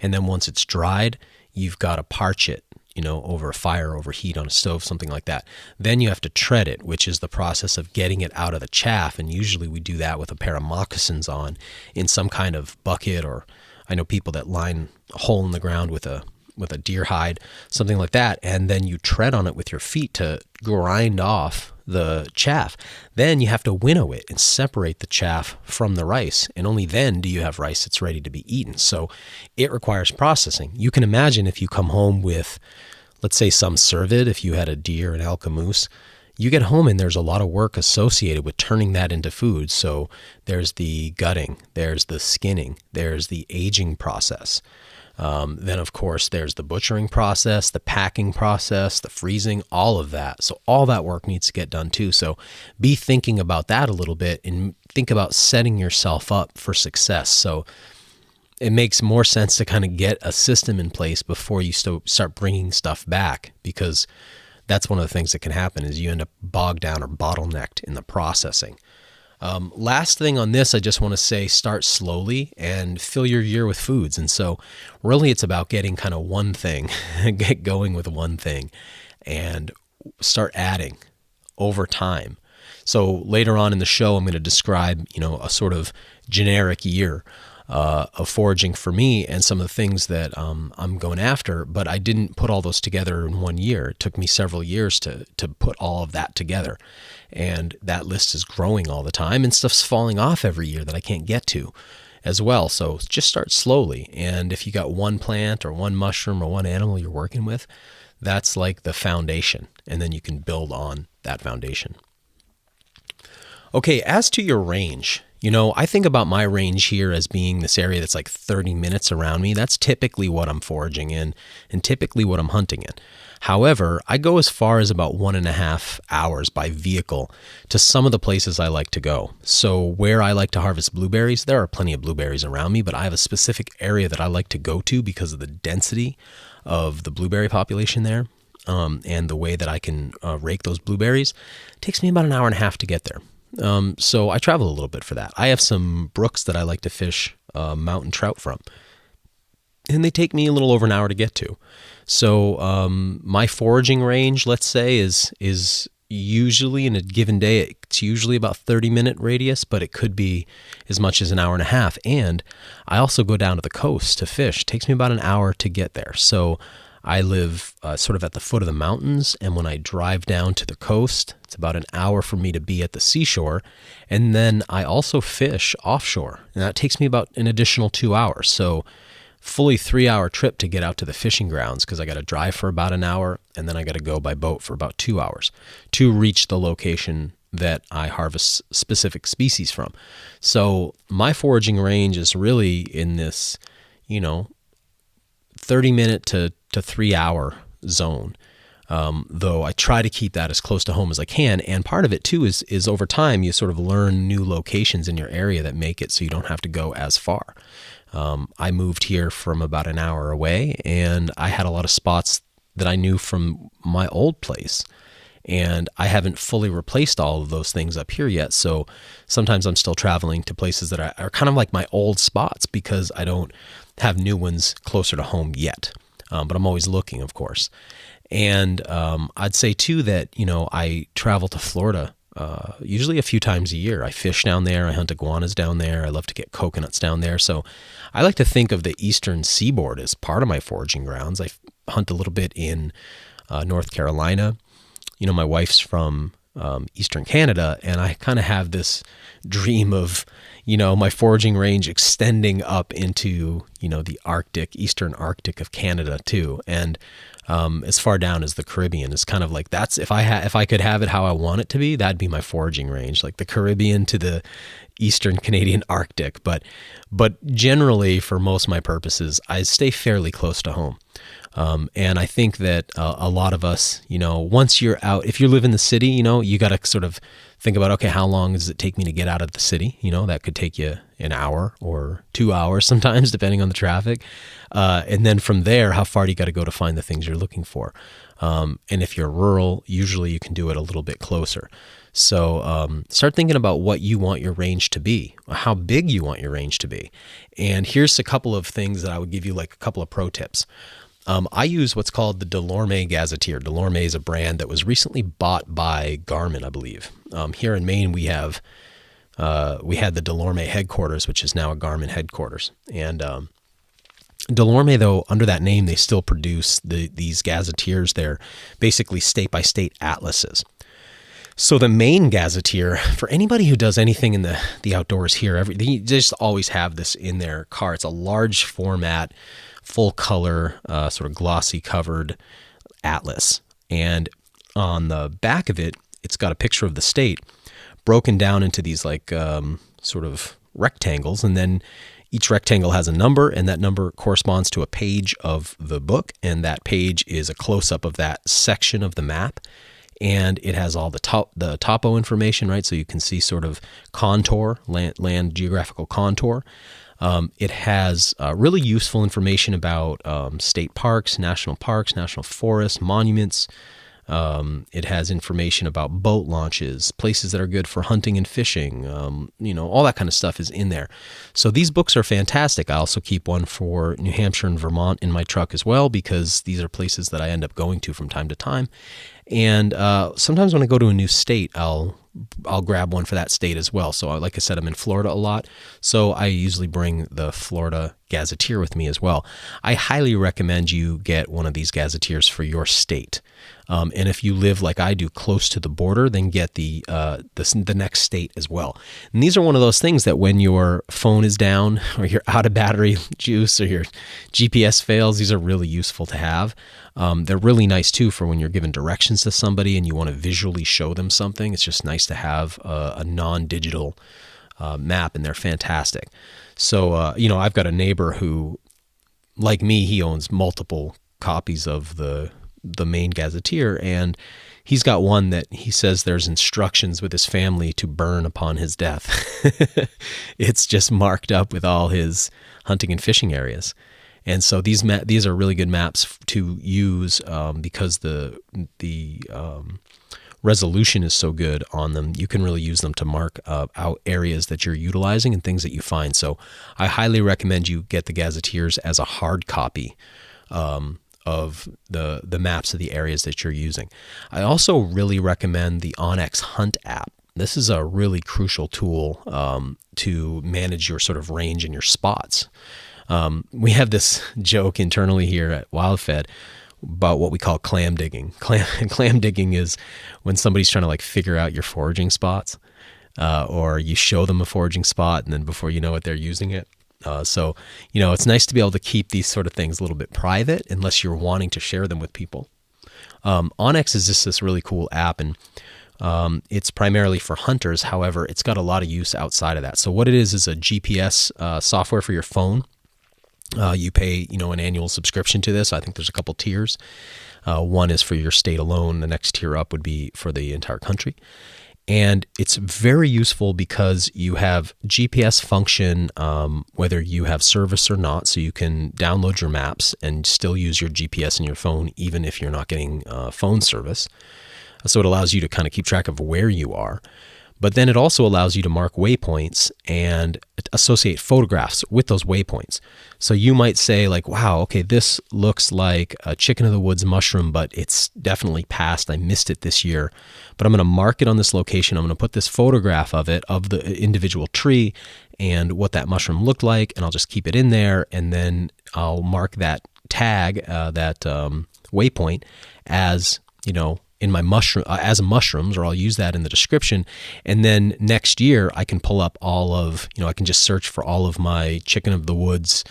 And then once it's dried, you've got to parch it over a fire, over heat on a stove, something like that. Then you have to tread it, which is the process of getting it out of the chaff. And usually we do that with a pair of moccasins on in some kind of bucket, or I know people that line a hole in the ground with a deer hide, something like that. And then you tread on it with your feet to grind off the chaff. Then you have to winnow it and separate the chaff from the rice. And only then do you have rice that's ready to be eaten. So it requires processing. You can imagine if you come home with, let's say, some cervid, if you had a deer, an elk, a moose, you get home and there's a lot of work associated with turning that into food. So there's the gutting, there's the skinning, there's the aging process. Then, of course, there's the butchering process, the packing process, the freezing, all of that. So all that work needs to get done too. So be thinking about that a little bit and think about setting yourself up for success. So it makes more sense to kind of get a system in place before you start bringing stuff back, because that's one of the things that can happen is you end up bogged down or bottlenecked in the processing. Last thing on this, I just want to say, start slowly and fill your year with foods. And so really it's about getting kind of one thing, get going with one thing and start adding over time. So later on in the show, I'm going to describe, a sort of generic year of foraging for me and some of the things that I'm going after, but I didn't put all those together in 1 year. It took me several years to put all of that together. And that list is growing all the time, and stuff's falling off every year that I can't get to as well. So just start slowly. And if you got one plant or one mushroom or one animal you're working with, that's like the foundation. And then you can build on that foundation. Okay, as to your range, I think about my range here as being this area that's like 30 minutes around me. That's typically what I'm foraging in and typically what I'm hunting in. However, I go as far as about 1.5 hours by vehicle to some of the places I like to go. So where I like to harvest blueberries, there are plenty of blueberries around me, but I have a specific area that I like to go to because of the density of the blueberry population there. And the way that I can rake those blueberries. It takes me about 1.5 hours to get there. So I travel a little bit for that. I have some brooks that I like to fish mountain trout from, and they take me a little over 1 hour to get to. So my foraging range, let's say, is usually in a given day, it's usually about 30-minute radius, but it could be as much as 1.5 hours. And I also go down to the coast to fish. It takes me about 1 hour to get there. So I live sort of at the foot of the mountains, and when I drive down to the coast, it's about 1 hour for me to be at the seashore, and then I also fish offshore, and that takes me about an additional 2 hours. So fully 3-hour trip to get out to the fishing grounds, because I got to drive for about 1 hour, and then I got to go by boat for about 2 hours to reach the location that I harvest specific species from. So my foraging range is really in this, 30-minute to 3-hour zone. Though I try to keep that as close to home as I can. And part of it too is over time, you sort of learn new locations in your area that make it so you don't have to go as far. I moved here from about 1 hour away, and I had a lot of spots that I knew from my old place. And I haven't fully replaced all of those things up here yet. So sometimes I'm still traveling to places that are kind of like my old spots because I don't have new ones closer to home yet. But I'm always looking, of course. And I'd say too that, I travel to Florida usually a few times a year. I fish down there. I hunt iguanas down there. I love to get coconuts down there. So I like to think of the eastern seaboard as part of my foraging grounds. I hunt a little bit in North Carolina. My wife's from Eastern Canada, and I kind of have this dream of, my foraging range extending up into, the Arctic, Eastern Arctic of Canada too. And as far down as the Caribbean is kind of like, that's, if I could have it how I want it to be, that'd be my foraging range, like the Caribbean to the Eastern Canadian Arctic. But generally for most of my purposes, I stay fairly close to home. And I think that a lot of us, once you're out, if you live in the city, you got to sort of think about, okay, how long does it take me to get out of the city? That could take you 1 hour or 2 hours sometimes, depending on the traffic. And then from there, how far do you got to go to find the things you're looking for? And if you're rural, usually you can do it a little bit closer. So start thinking about what you want your range to be, how big you want your range to be. And here's a couple of things that I would give you, like a couple of pro tips. I use what's called the Delorme Gazetteer. Delorme is a brand that was recently bought by Garmin, I believe. Here in Maine, we had the Delorme headquarters, which is now a Garmin headquarters. And Delorme, though, under that name, they still produce these gazetteers. They're basically state-by-state atlases. So the Maine Gazetteer, for anybody who does anything in the outdoors here, they just always have this in their car. It's a large format, full color, sort of glossy covered atlas. And on the back of it, it's got a picture of the state broken down into these like sort of rectangles. And then each rectangle has a number, and that number corresponds to a page of the book. And that page is a close-up of that section of the map. And it has all the topo information, right? So you can see sort of contour, land geographical contour. It has really useful information about state parks, national forests, monuments. It has information about boat launches, places that are good for hunting and fishing. All that kind of stuff is in there. So these books are fantastic. I also keep one for New Hampshire and Vermont in my truck as well, because these are places that I end up going to from time to time. And sometimes when I go to a new state, I'll grab one for that state as well. So like I said, I'm in Florida a lot, so I usually bring the Florida Gazetteer with me as well. I highly recommend you get one of these gazetteers for your state. And if you live like I do close to the border, then get the next state as well. And these are one of those things that when your phone is down or you're out of battery juice or your GPS fails, these are really useful to have. They're really nice too for when you're giving directions to somebody and you want to visually show them something. It's just nice to have a non-digital map, and they're fantastic. So, I've got a neighbor who, like me, he owns multiple copies of the Maine Gazetteer, and he's got one that he says there's instructions with his family to burn upon his death. It's just marked up with all his hunting and fishing areas. And so these are really good maps to use because the resolution is so good on them. You can really use them to mark out areas that you're utilizing and things that you find. So I highly recommend you get the Gazetteers as a hard copy of the maps of the areas that you're using. I also really recommend the onX Hunt app. This is a really crucial tool to manage your sort of range and your spots. We have this joke internally here at WildFed about what we call clam digging. Clam digging is when somebody's trying to like figure out your foraging spots, or you show them a foraging spot and then before you know it, they're using it. So it's nice to be able to keep these sort of things a little bit private unless you're wanting to share them with people. onX is just this really cool app, and it's primarily for hunters. However, it's got a lot of use outside of that. So what it is a GPS software for your phone. You pay, an annual subscription to this. I think there's a couple tiers. One is for your state alone. The next tier up would be for the entire country. And it's very useful because you have GPS function, whether you have service or not. So you can download your maps and still use your GPS in your phone, even if you're not getting phone service. So it allows you to kind of keep track of where you are. But then it also allows you to mark waypoints and associate photographs with those waypoints. So you might say like, wow, okay, this looks like a chicken of the woods mushroom, but it's definitely past. I missed it this year. But I'm going to mark it on this location. I'm going to put this photograph of it, of the individual tree and what that mushroom looked like, and I'll just keep it in there. And then I'll mark that tag, that waypoint as, in my mushroom as mushrooms, or I'll use that in the description. And then next year I can pull up all of, I can just search for all of my chicken of the woods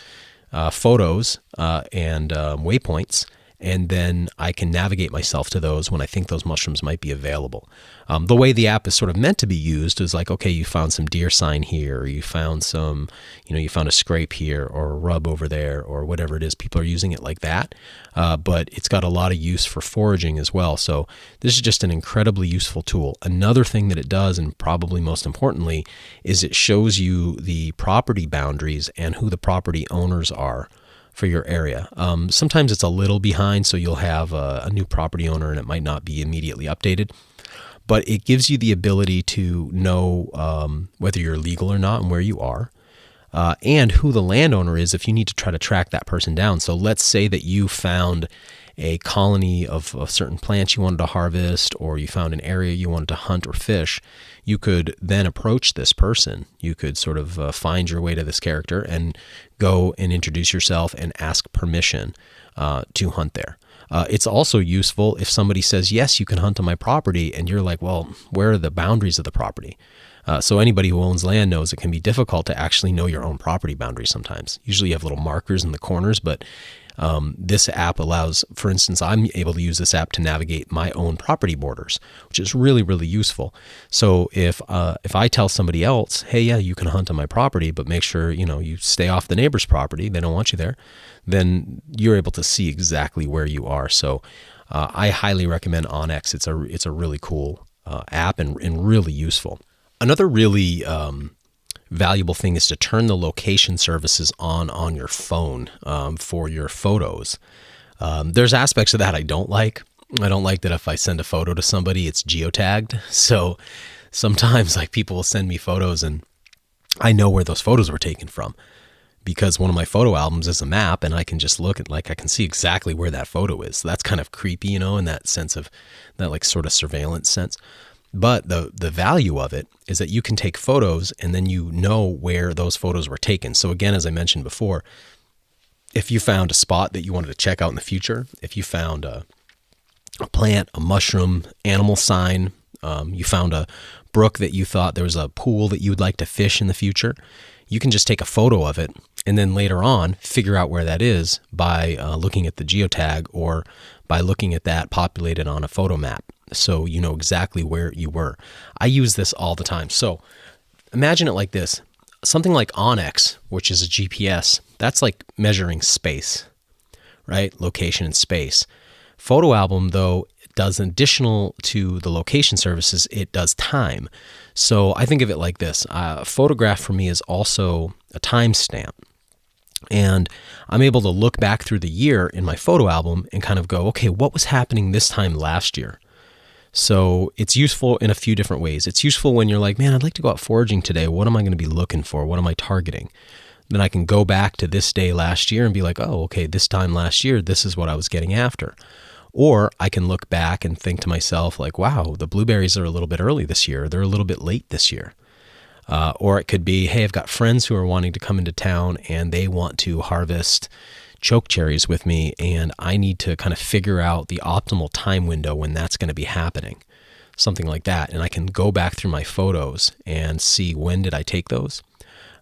photos and waypoints. And then I can navigate myself to those when I think those mushrooms might be available. The way the app is sort of meant to be used is like, okay, you found some deer sign here, or you found some, you found a scrape here or a rub over there, or whatever it is. People are using it like that. But it's got a lot of use for foraging as well. So this is just an incredibly useful tool. Another thing that it does, and probably most importantly, is it shows you the property boundaries and who the property owners are for your area. Sometimes it's a little behind, so you'll have a new property owner and it might not be immediately updated. But it gives you the ability to know whether you're legal or not and where you are. and who the landowner is if you need to try to track that person down. So let's say that you found a colony of certain plants you wanted to harvest, or you found an area you wanted to hunt or fish. You could then approach this person. You could sort of find your way to this character and go and introduce yourself and ask permission to hunt there. It's also useful if somebody says, yes, you can hunt on my property, and you're like, well, where are the boundaries of the property? So anybody who owns land knows it can be difficult to actually know your own property boundaries sometimes. Usually you have little markers in the corners, but this app allows, for instance, I'm able to use this app to navigate my own property borders, which is really, really useful. So if I tell somebody else, hey, yeah, you can hunt on my property, but make sure, you stay off the neighbor's property, they don't want you there, then you're able to see exactly where you are. So I highly recommend Onyx. It's a really cool app and really useful. Another really valuable thing is to turn the location services on your phone for your photos. There's aspects of that I don't like. I don't like that if I send a photo to somebody, it's geotagged. So sometimes people will send me photos and I know where those photos were taken from, because one of my photo albums is a map and I can just look at, I can see exactly where that photo is. So that's kind of creepy, in that sense of that sort of surveillance sense. But the value of it is that you can take photos and then you know where those photos were taken. So again, as I mentioned before, if you found a spot that you wanted to check out in the future, if you found a plant, a mushroom, animal sign, you found a brook that you thought there was a pool that you would like to fish in the future, you can just take a photo of it and then later on figure out where that is by looking at the geotag or by looking at that populated on a photo map. So you know exactly where you were. I use this all the time. So imagine it like this. Something like Onyx, which is a GPS, that's like measuring space, right? Location and space. Photo album, though, does additional to the location services, it does time. So I think of it like this. A photograph for me is also a timestamp. And I'm able to look back through the year in my photo album and kind of go, okay, what was happening this time last year? So it's useful in a few different ways. It's useful when you're like, man, I'd like to go out foraging today. What am I going to be looking for? What am I targeting? Then I can go back to this day last year and be like, oh, okay, this time last year, this is what I was getting after. Or I can look back and think to myself like, wow, the blueberries are a little bit early this year. They're a little bit late this year. Or it could be, hey, I've got friends who are wanting to come into town and they want to harvest choke cherries with me, and I need to kind of figure out the optimal time window when that's going to be happening, something like that. And I can go back through my photos and see when did I take those.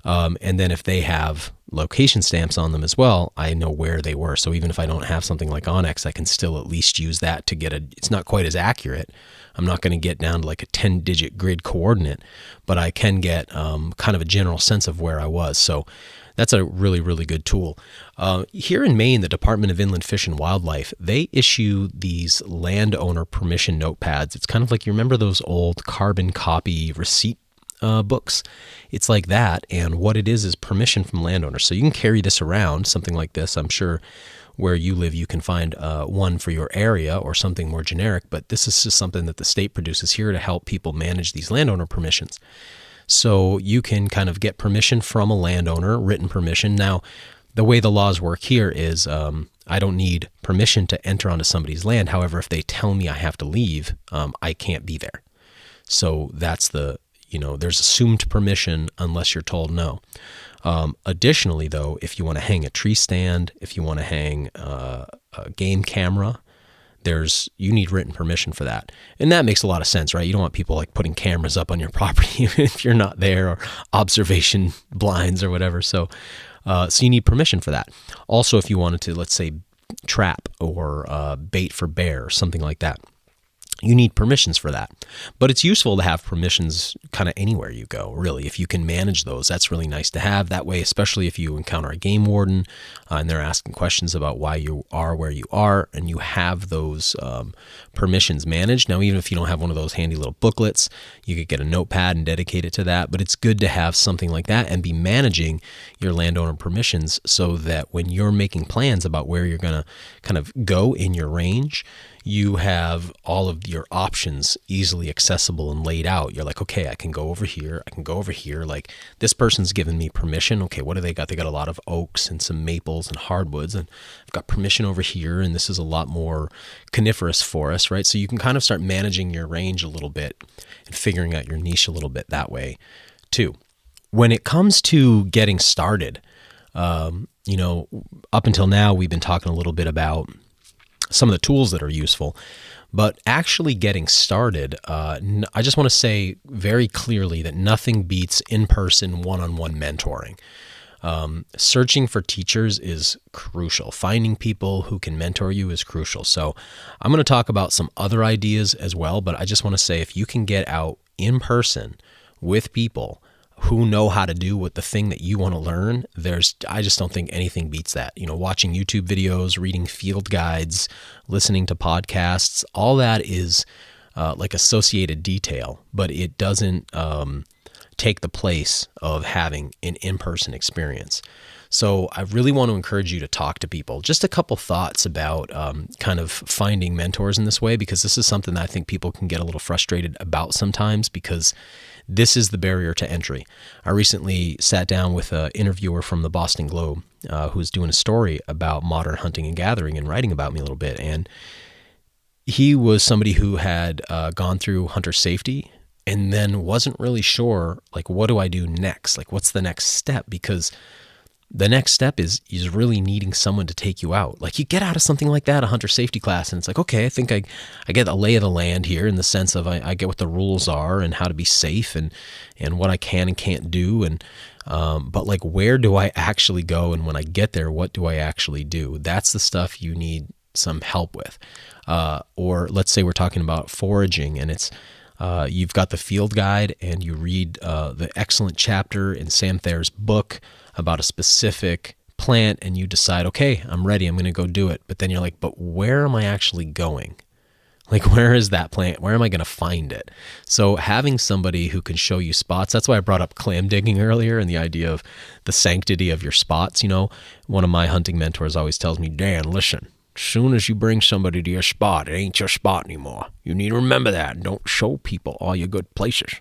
And then if they have location stamps on them as well, I know where they were. So even if I don't have something like Onyx, I can still at least use that to get it's not quite as accurate. I'm not going to get down to like a 10-digit grid coordinate, but I can get kind of a general sense of where I was. So that's a really, really good tool. Here in Maine, the Department of Inland Fish and Wildlife, they issue these landowner permission notepads. It's kind of like, you remember those old carbon copy receipt books? It's like that. And what it is permission from landowners. So you can carry this around, something like this. I'm sure where you live, you can find one for your area or something more generic, but this is just something that the state produces here to help people manage these landowner permissions. So you can kind of get permission from a landowner, written permission. Now, the way the laws work here is I don't need permission to enter onto somebody's land. However, if they tell me I have to leave, I can't be there. So that's there's assumed permission unless you're told no. Additionally, though, if you want to hang a tree stand, if you want to hang a game camera, you need written permission for that. And that makes a lot of sense, right? You don't want people like putting cameras up on your property if you're not there, or observation blinds or whatever. So you need permission for that. Also, if you wanted to, let's say, trap or bait for bear or something like that, you need permissions for that. But it's useful to have permissions kind of anywhere you go, really. If you can manage those, that's really nice to have. That way, especially if you encounter a game warden and they're asking questions about why you are where you are, and you have those permissions managed. Now, even if you don't have one of those handy little booklets, you could get a notepad and dedicate it to that. But it's good to have something like that and be managing your landowner permissions so that when you're making plans about where you're going to kind of go in your range, you have all of your options easily accessible and laid out. You're like, okay, I can go over here. I can go over here. Like, this person's given me permission. Okay, what do they got? They got a lot of oaks and some maples and hardwoods, and I've got permission over here. And this is a lot more coniferous forest, right? So you can kind of start managing your range a little bit and figuring out your niche a little bit that way too. When it comes to getting started, up until now, we've been talking a little bit about some of the tools that are useful, but actually getting started, I just want to say very clearly that nothing beats in-person one-on-one mentoring. Searching for teachers is crucial. Finding people who can mentor you is crucial. So I'm going to talk about some other ideas as well, but I just want to say if you can get out in person with people who know how to do what the thing that you want to learn, I just don't think anything beats that. Watching YouTube videos, reading field guides, listening to podcasts, all that is like associated detail, but it doesn't take the place of having an in-person experience. So I really want to encourage you to talk to people. Just a couple thoughts about kind of finding mentors in this way, because this is something that I think people can get a little frustrated about sometimes, because this is the barrier to entry. I recently sat down with an interviewer from the Boston Globe who's doing a story about modern hunting and gathering and writing about me a little bit. And he was somebody who had gone through hunter safety and then wasn't really sure, like, what do I do next? Like, what's the next step? Because the next step is really needing someone to take you out. Like, you get out of something like that, a hunter safety class, and it's like, okay, I think I get a lay of the land here, in the sense of I get what the rules are and how to be safe and what I can and can't do. And but like, where do I actually go? And when I get there, what do I actually do? That's the stuff you need some help with. Or let's say we're talking about foraging, and it's you've got the field guide and you read the excellent chapter in Sam Thayer's book about a specific plant, and you decide, okay, I'm ready, I'm going to go do it. But then you're like, but where am I actually going? Like, where is that plant? Where am I going to find it? So having somebody who can show you spots, that's why I brought up clam digging earlier and the idea of the sanctity of your spots. One of my hunting mentors always tells me, Dan, listen, as soon as you bring somebody to your spot, it ain't your spot anymore. You need to remember that. Don't show people all your good places.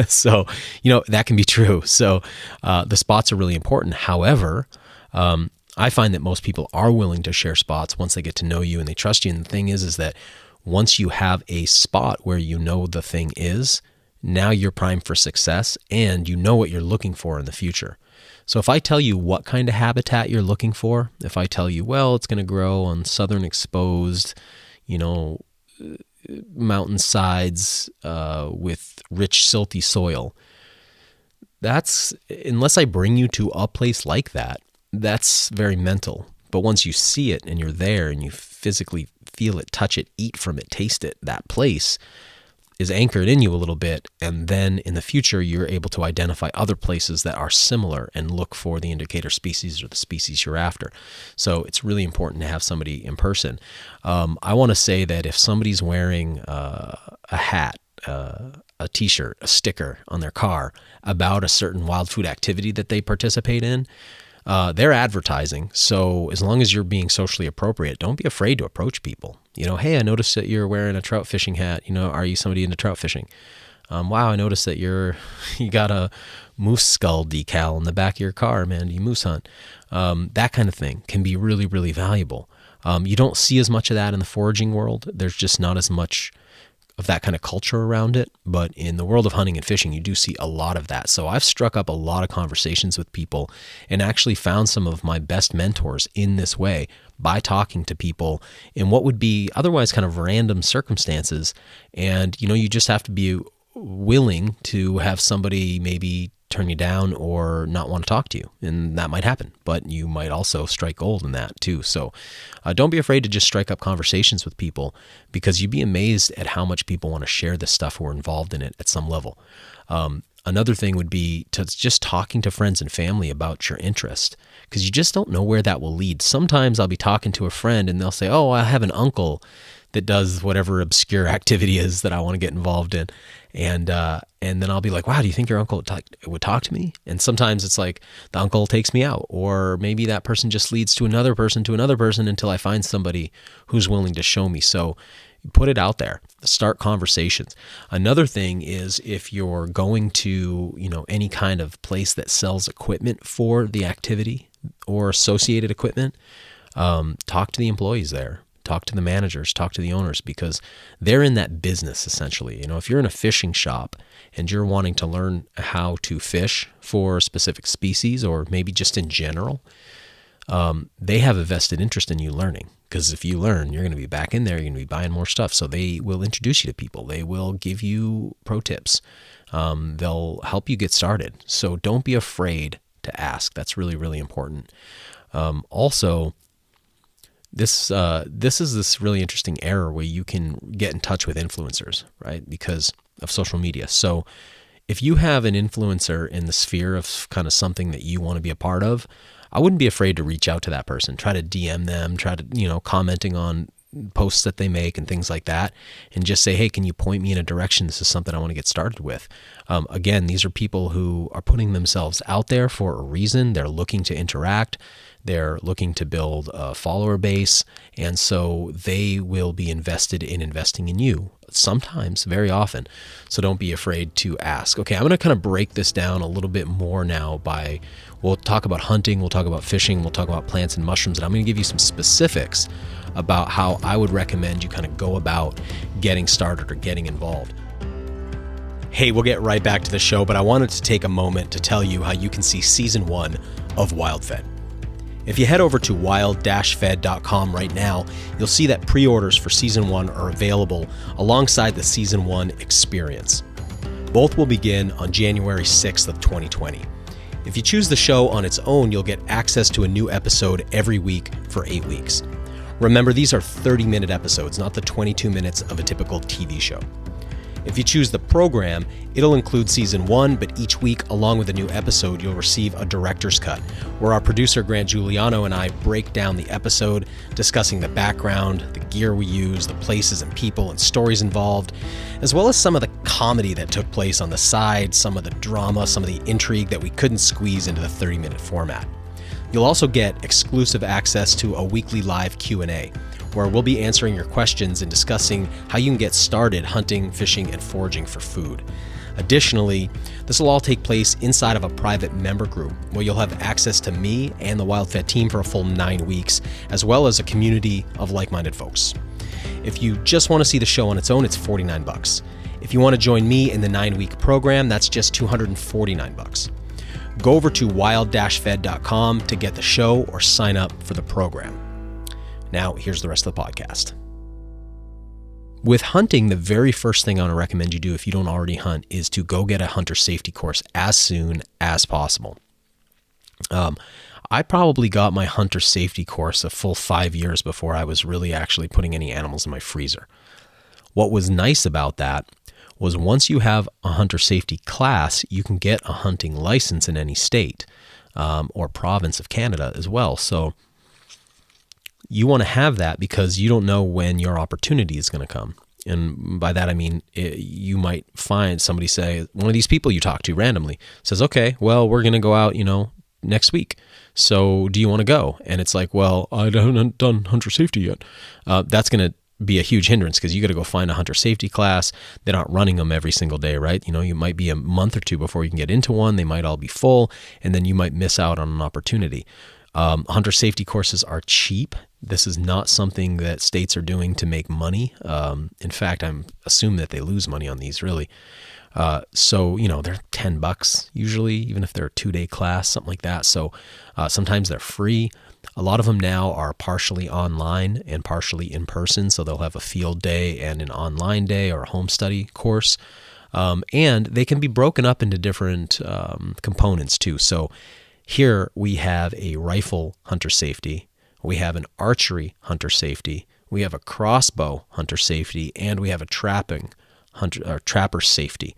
So, that can be true. So the spots are really important. However, I find that most people are willing to share spots once they get to know you and they trust you. And the thing is that once you have a spot where you know the thing is, now you're primed for success and you know what you're looking for in the future. So if I tell you what kind of habitat you're looking for, if I tell you, well, it's going to grow on southern exposed, mountainsides with rich silty soil, that's, unless I bring you to a place like that, that's very mental. But once you see it and you're there and you physically feel it, touch it, eat from it, taste it, that place is anchored in you a little bit. And then in the future, you're able to identify other places that are similar and look for the indicator species or the species you're after. So it's really important to have somebody in person. I want to say that if somebody's wearing a hat, a t-shirt, a sticker on their car about a certain wild food activity that they participate in, they're advertising. So as long as you're being socially appropriate, don't be afraid to approach people. Hey, I noticed that you're wearing a trout fishing hat. Are you somebody into trout fishing? Wow, I noticed that you got a moose skull decal in the back of your car, man. Do you moose hunt? That kind of thing can be really, really valuable. You don't see as much of that in the foraging world. There's just not as much of that kind of culture around it. But in the world of hunting and fishing, you do see a lot of that. So I've struck up a lot of conversations with people and actually found some of my best mentors in this way by talking to people in what would be otherwise kind of random circumstances. And, you just have to be willing to have somebody maybe turn you down or not want to talk to you. And that might happen, but you might also strike gold in that too. So don't be afraid to just strike up conversations with people, because you'd be amazed at how much people want to share this stuff who are involved in it at some level. Another thing would be to just talking to friends and family about your interest, because you just don't know where that will lead. Sometimes I'll be talking to a friend and they'll say, oh, I have an uncle that does whatever obscure activity is that I want to get involved in. And then I'll be like, wow, do you think your uncle would talk to me? And sometimes it's like the uncle takes me out, or maybe that person just leads to another person until I find somebody who's willing to show me. So put it out there, start conversations. Another thing is, if you're going to, any kind of place that sells equipment for the activity or associated equipment, talk to the employees there. Talk to the managers, talk to the owners, because they're in that business essentially. If you're in a fishing shop and you're wanting to learn how to fish for a specific species, or maybe just in general, they have a vested interest in you learning, because if you learn, you're going to be back in there, you're going to be buying more stuff. So they will introduce you to people. They will give you pro tips. They'll help you get started. So don't be afraid to ask. That's really, really important. Also, this is this really interesting era where you can get in touch with influencers, right? Because of social media. So if you have an influencer in the sphere of kind of something that you want to be a part of, I wouldn't be afraid to reach out to that person, try to DM them, try to, commenting on posts that they make and things like that, and just say, hey, can you point me in a direction? This is something I want to get started with. Again, these are people who are putting themselves out there for a reason. They're looking to interact. They're looking to build a follower base. And so they will be invested in investing in you sometimes, very often. So don't be afraid to ask. Okay, I'm going to kind of break this down a little bit more now we'll talk about hunting, we'll talk about fishing, we'll talk about plants and mushrooms, and I'm going to give you some specifics about how I would recommend you kind of go about getting started or getting involved. Hey, we'll get right back to the show, but I wanted to take a moment to tell you how you can see Season 1 of WildFed. If you head over to wild-fed.com right now, you'll see that pre-orders for Season 1 are available alongside the Season 1 experience. Both will begin on January 6th of 2020. If you choose the show on its own, you'll get access to a new episode every week for 8 weeks. Remember, these are 30-minute episodes, not the 22 minutes of a typical TV show. If you choose the program, it'll include Season 1, but each week, along with a new episode, you'll receive a director's cut, where our producer Grant Giuliano and I break down the episode, discussing the background, the gear we use, the places and people and stories involved, as well as some of the comedy that took place on the side, some of the drama, some of the intrigue that we couldn't squeeze into the 30-minute format. You'll also get exclusive access to a weekly live Q&A, where we'll be answering your questions and discussing how you can get started hunting, fishing, and foraging for food. Additionally, this will all take place inside of a private member group, where you'll have access to me and the WildFed team for a full 9 weeks, as well as a community of like-minded folks. If you just want to see the show on its own, it's $49. If you want to join me in the 9-week program, that's just $249. Go over to wild-fed.com to get the show or sign up for the program. Now, here's the rest of the podcast. With hunting, the very first thing I want to recommend you do if you don't already hunt is to go get a hunter safety course as soon as possible. I probably got my hunter safety course a full 5 years before I was really actually putting any animals in my freezer. What was nice about that was once you have a hunter safety class, you can get a hunting license in any state or province of Canada as well. So you want to have that because you don't know when your opportunity is going to come. And by that, I mean, you might find somebody say, one of these people you talk to randomly says, okay, well, we're going to go out, next week. So do you want to go? And it's like, well, I haven't done hunter safety yet. That's going to be a huge hindrance because you got to go find a hunter safety class. They're not running them every single day, right? You might be a month or two before you can get into one. They might all be full, and then you might miss out on an opportunity. Hunter safety courses are cheap. This is not something that states are doing to make money. In fact, I'm assuming that they lose money on these, really. So, they're $10 usually, even if they're a 2-day class, something like that. So sometimes they're free. A lot of them now are partially online and partially in person. So they'll have a field day and an online day or a home study course. And they can be broken up into different components too. So here we have a rifle hunter safety. We have an archery hunter safety. We have a crossbow hunter safety, and we have a trapper safety.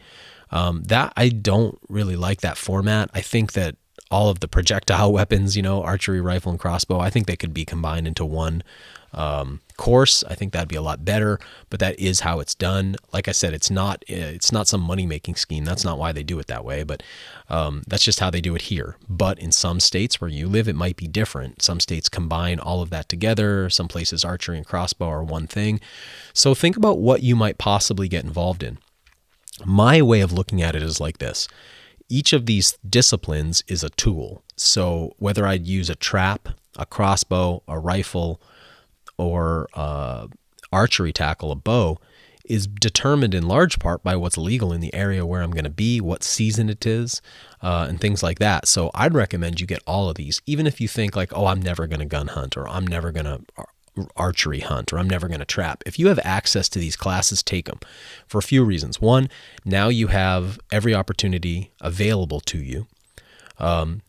That I don't really like that format. I think that all of the projectile weapons, archery, rifle, and crossbow. I think they could be combined into one course. I think that'd be a lot better, but that is how it's done. Like I said, it's not some money-making scheme. That's not why they do it that way, but that's just how they do it here. But in some states where you live, it might be different. Some states combine all of that together. Some places archery and crossbow are one thing. So think about what you might possibly get involved in. My way of looking at it is like this. Each of these disciplines is a tool. So whether I'd use a trap, a crossbow, a rifle, or archery tackle, a bow, is determined in large part by what's legal in the area where I'm going to be, what season it is, and things like that. So I'd recommend you get all of these, even if you think like, oh, I'm never going to gun hunt, or I'm never going to archery hunt, or I'm never going to trap. If you have access to these classes, take them for a few reasons. One, now you have every opportunity available to you.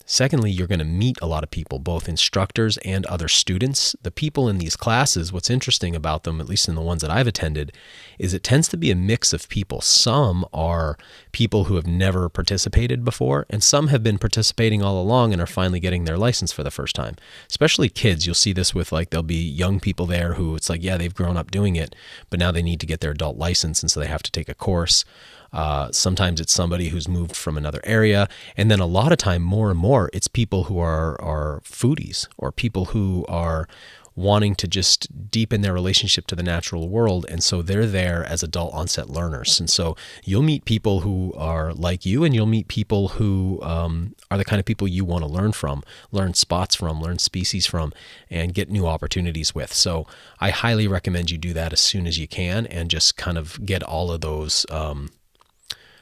Secondly, you're going to meet a lot of people, both instructors and other students. The people in these classes, what's interesting about them, at least in the ones that I've attended, is it tends to be a mix of people. Some are people who have never participated before, and some have been participating all along and are finally getting their license for the first time. Especially kids. You'll see this with there'll be young people there who it's like, yeah, they've grown up doing it, but now they need to get their adult license, and so they have to take a course. Sometimes it's somebody who's moved from another area. And then a lot of time, more and more, it's people who are foodies, or people who are wanting to just deepen their relationship to the natural world. And so they're there as adult onset learners. And so you'll meet people who are like you, and you'll meet people who are the kind of people you want to learn from, learn spots from, learn species from, and get new opportunities with. So I highly recommend you do that as soon as you can, and just kind of get all of those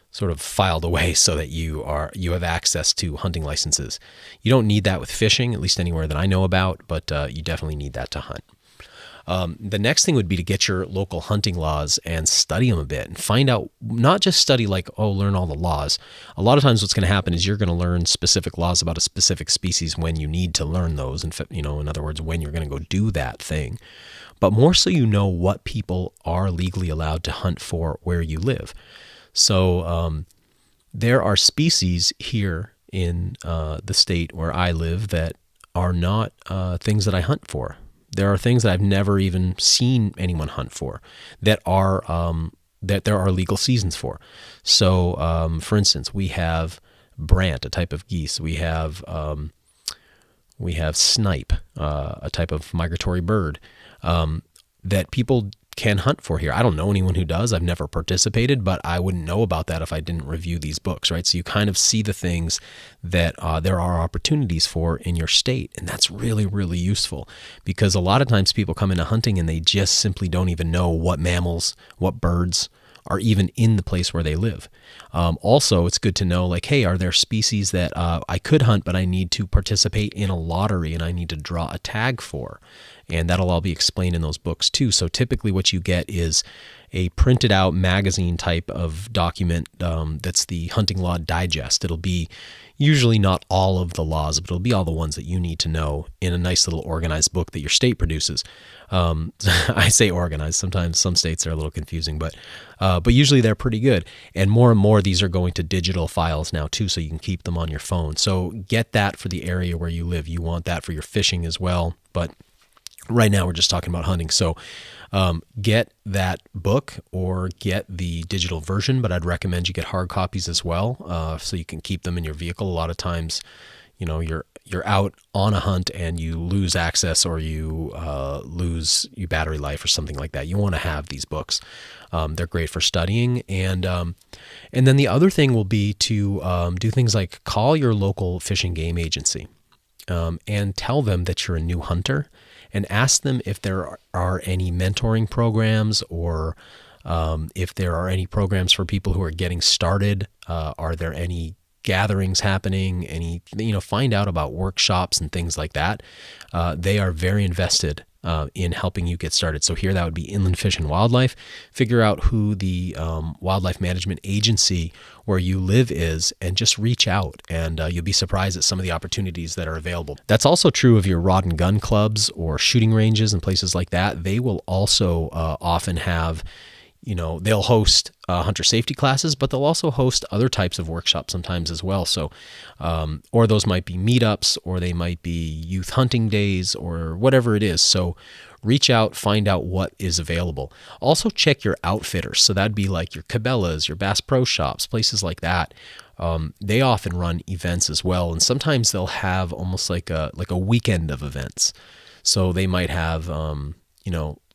sort of filed away so that you have access to hunting licenses. You don't need that with fishing, at least anywhere that I know about, but you definitely need that to hunt. The next thing would be to get your local hunting laws and study them a bit, and find out, not just study learn all the laws. A lot of times what's going to happen is you're going to learn specific laws about a specific species when you need to learn those. In other words, when you're going to go do that thing. But more so what people are legally allowed to hunt for where you live. So there are species here in the state where I live that are not things that I hunt for. There are things that I've never even seen anyone hunt for that there are legal seasons for. So, for instance, we have brant, a type of geese. We have snipe, a type of migratory bird that people can hunt for here. I don't know anyone who does. I've never participated, but I wouldn't know about that if I didn't review these books, right? So you kind of see the things that there are opportunities for in your state, and that's really, really useful, because a lot of times people come into hunting and they just simply don't even know what mammals, what birds are even in the place where they live. Also, it's good to know, hey, are there species that I could hunt, but I need to participate in a lottery and I need to draw a tag for? And that'll all be explained in those books too. So typically what you get is a printed out magazine type of document that's the Hunting Law Digest. It'll be usually not all of the laws, but it'll be all the ones that you need to know in a nice little organized book that your state produces. I say organized. Sometimes some states are a little confusing, but usually they're pretty good. And more these are going to digital files now too, so you can keep them on your phone. So get that for the area where you live. You want that for your fishing as well, but right now we're just talking about hunting. So get that book or get the digital version, but I'd recommend you get hard copies as well, so you can keep them in your vehicle. A lot of times, you're out on a hunt and you lose access, or you lose your battery life or something like that. You want to have these books. They're great for studying. And then the other thing will be to do things like call your local fish and game agency and tell them that you're a new hunter, and ask them if there are any mentoring programs, or if there are any programs for people who are getting started. Are there any gatherings happening? Find out about workshops and things like that. They are very invested in helping you get started. So here that would be Inland Fish and Wildlife. Figure out who the wildlife management agency where you live is, and just reach out, and you'll be surprised at some of the opportunities that are available. That's also true of your rod and gun clubs or shooting ranges and places like that. They will also often have they'll host hunter safety classes, but they'll also host other types of workshops sometimes as well. So, or those might be meetups, or they might be youth hunting days, or whatever it is. So reach out, find out what is available. Also check your outfitters. So that'd be like your Cabela's, your Bass Pro Shops, places like that. They often run events as well. And sometimes they'll have almost like a weekend of events. So they might have,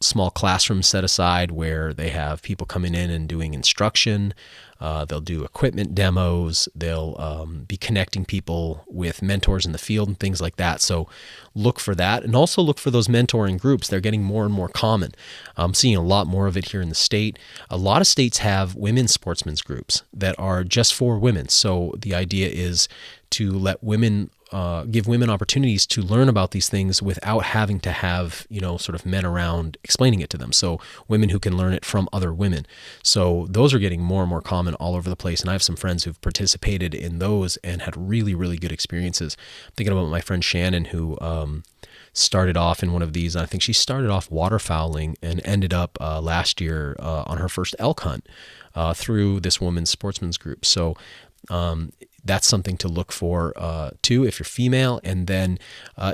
small classrooms set aside where they have people coming in and doing instruction. They'll do equipment demos. They'll be connecting people with mentors in the field and things like that. So look for that, and also look for those mentoring groups. They're getting more and more common. I'm seeing a lot more of it here in the state. A lot of states have women's sportsmen's groups that are just for women. So the idea is to let women give women opportunities to learn about these things without having to have, sort of men around explaining it to them. So women who can learn it from other women. So those are getting more and more common all over the place. And I have some friends who've participated in those and had really, really good experiences. I'm thinking about my friend Shannon, who started off in one of these. I think she started off waterfowling and ended up last year on her first elk hunt through this women's sportsman's group. So that's something to look for too if you're female. And then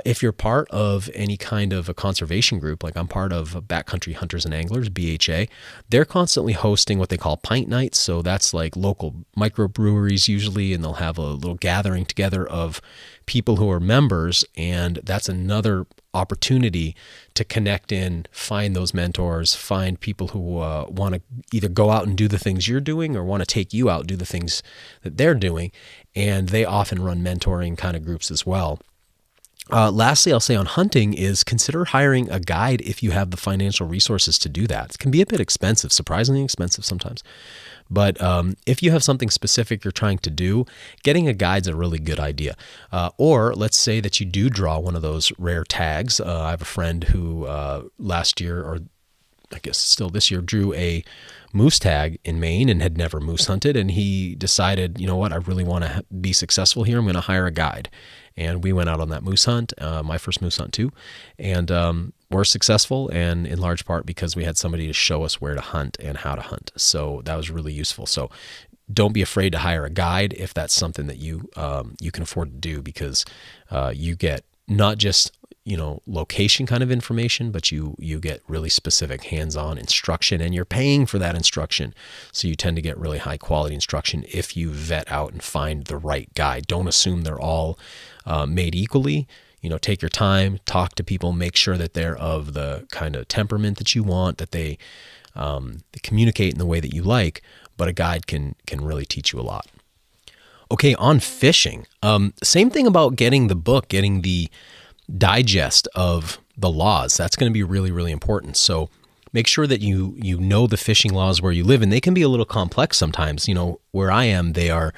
if you're part of any kind of a conservation group, like I'm part of Backcountry Hunters and Anglers, BHA, they're constantly hosting what they call pint nights. So that's like local microbreweries usually, and they'll have a little gathering together of people who are members, and that's another opportunity to connect in, find those mentors, find people who want to either go out and do the things you're doing or want to take you out and do the things that they're doing. And they often run mentoring kind of groups as well. Lastly, I'll say on hunting is consider hiring a guide if you have the financial resources to do that. It can be a bit expensive, surprisingly expensive sometimes. But if you have something specific you're trying to do, getting a guide's a really good idea. Or let's say that you do draw one of those rare tags. I have a friend who last year, or I guess still this year, drew a moose tag in Maine and had never moose hunted. And he decided, you know what, I really want to be successful here. I'm going to hire a guide. And we went out on that moose hunt, my first moose hunt too. And we're successful, and in large part because we had somebody to show us where to hunt and how to hunt. So that was really useful. So don't be afraid to hire a guide if that's something that you can afford to do, because you get not just location kind of information, but you get really specific hands-on instruction, and you're paying for that instruction. So you tend to get really high quality instruction if you vet out and find the right guide. Don't assume they're all made equally. Take your time, talk to people, make sure that they're of the kind of temperament that you want, that they communicate in the way that you like, but a guide can really teach you a lot. Okay, on fishing, same thing about getting the book, getting the digest of the laws. That's going to be really, really important. So make sure that you know the fishing laws where you live, and they can be a little complex sometimes. Where I am, they are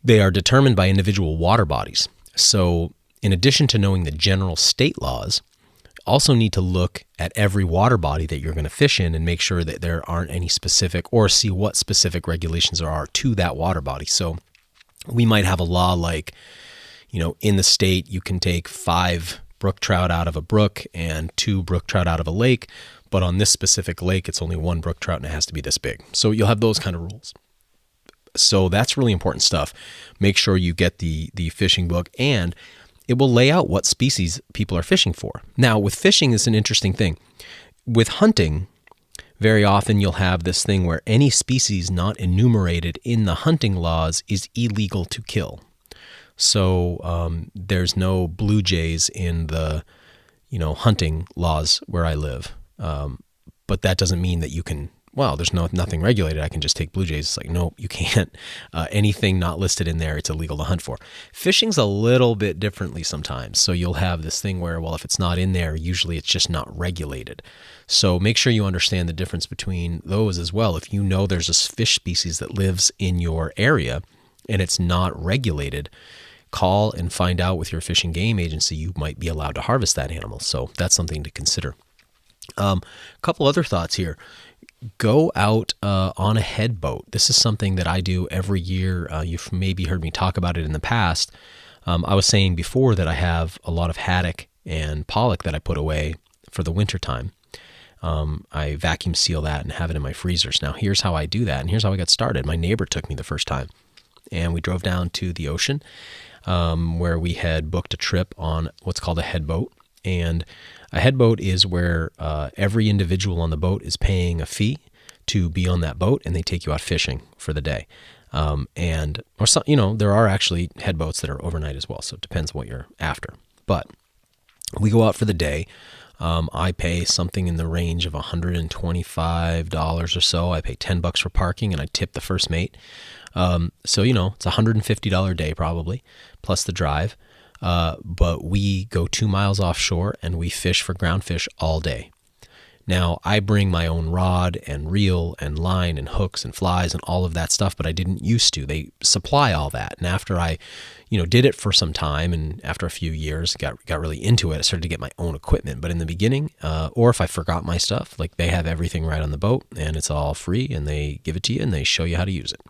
determined by individual water bodies. So in addition to knowing the general state laws, also need to look at every water body that you're going to fish in and make sure that there aren't any specific, or see what specific regulations there are to that water body. So we might have a law like, in the state, you can take 5 brook trout out of a brook and 2 brook trout out of a lake, but on this specific lake, it's only 1 brook trout and it has to be this big. So you'll have those kind of rules. So that's really important stuff. Make sure you get the fishing book, and it will lay out what species people are fishing for. Now, with fishing, it's an interesting thing. With hunting, very often you'll have this thing where any species not enumerated in the hunting laws is illegal to kill. So there's no blue jays in the hunting laws where I live, but that doesn't mean that you can. Well, there's nothing regulated. I can just take blue jays. It's like, no, you can't. Anything not listed in there, it's illegal to hunt for. Fishing's a little bit differently sometimes. So you'll have this thing where, well, if it's not in there, usually it's just not regulated. So make sure you understand the difference between those as well. If you know there's a fish species that lives in your area and it's not regulated, call and find out with your fish and game agency. You might be allowed to harvest that animal. So that's something to consider. A couple other thoughts here. Go out on a head boat. This is something that I do every year. You've maybe heard me talk about it in the past. I was saying before that I have a lot of haddock and pollock that I put away for the wintertime. I vacuum seal that and have it in my freezers. Now, here's how I do that, and here's how I got started. My neighbor took me the first time, and we drove down to the ocean where we had booked a trip on what's called a head boat. And a head boat is where every individual on the boat is paying a fee to be on that boat, and they take you out fishing for the day. There are actually head boats that are overnight as well, so it depends what you're after. But we go out for the day. I pay something in the range of $125 or so. I pay $10 for parking, and I tip the first mate. So it's a $150 day probably, plus the drive. But we go 2 miles offshore and we fish for ground fish all day. Now, I bring my own rod and reel and line and hooks and flies and all of that stuff, but I didn't used to. They supply all that. And after I, did it for some time, and after a few years, got really into it, I started to get my own equipment. But in the beginning, or if I forgot my stuff, like they have everything right on the boat and it's all free, and they give it to you and they show you how to use it.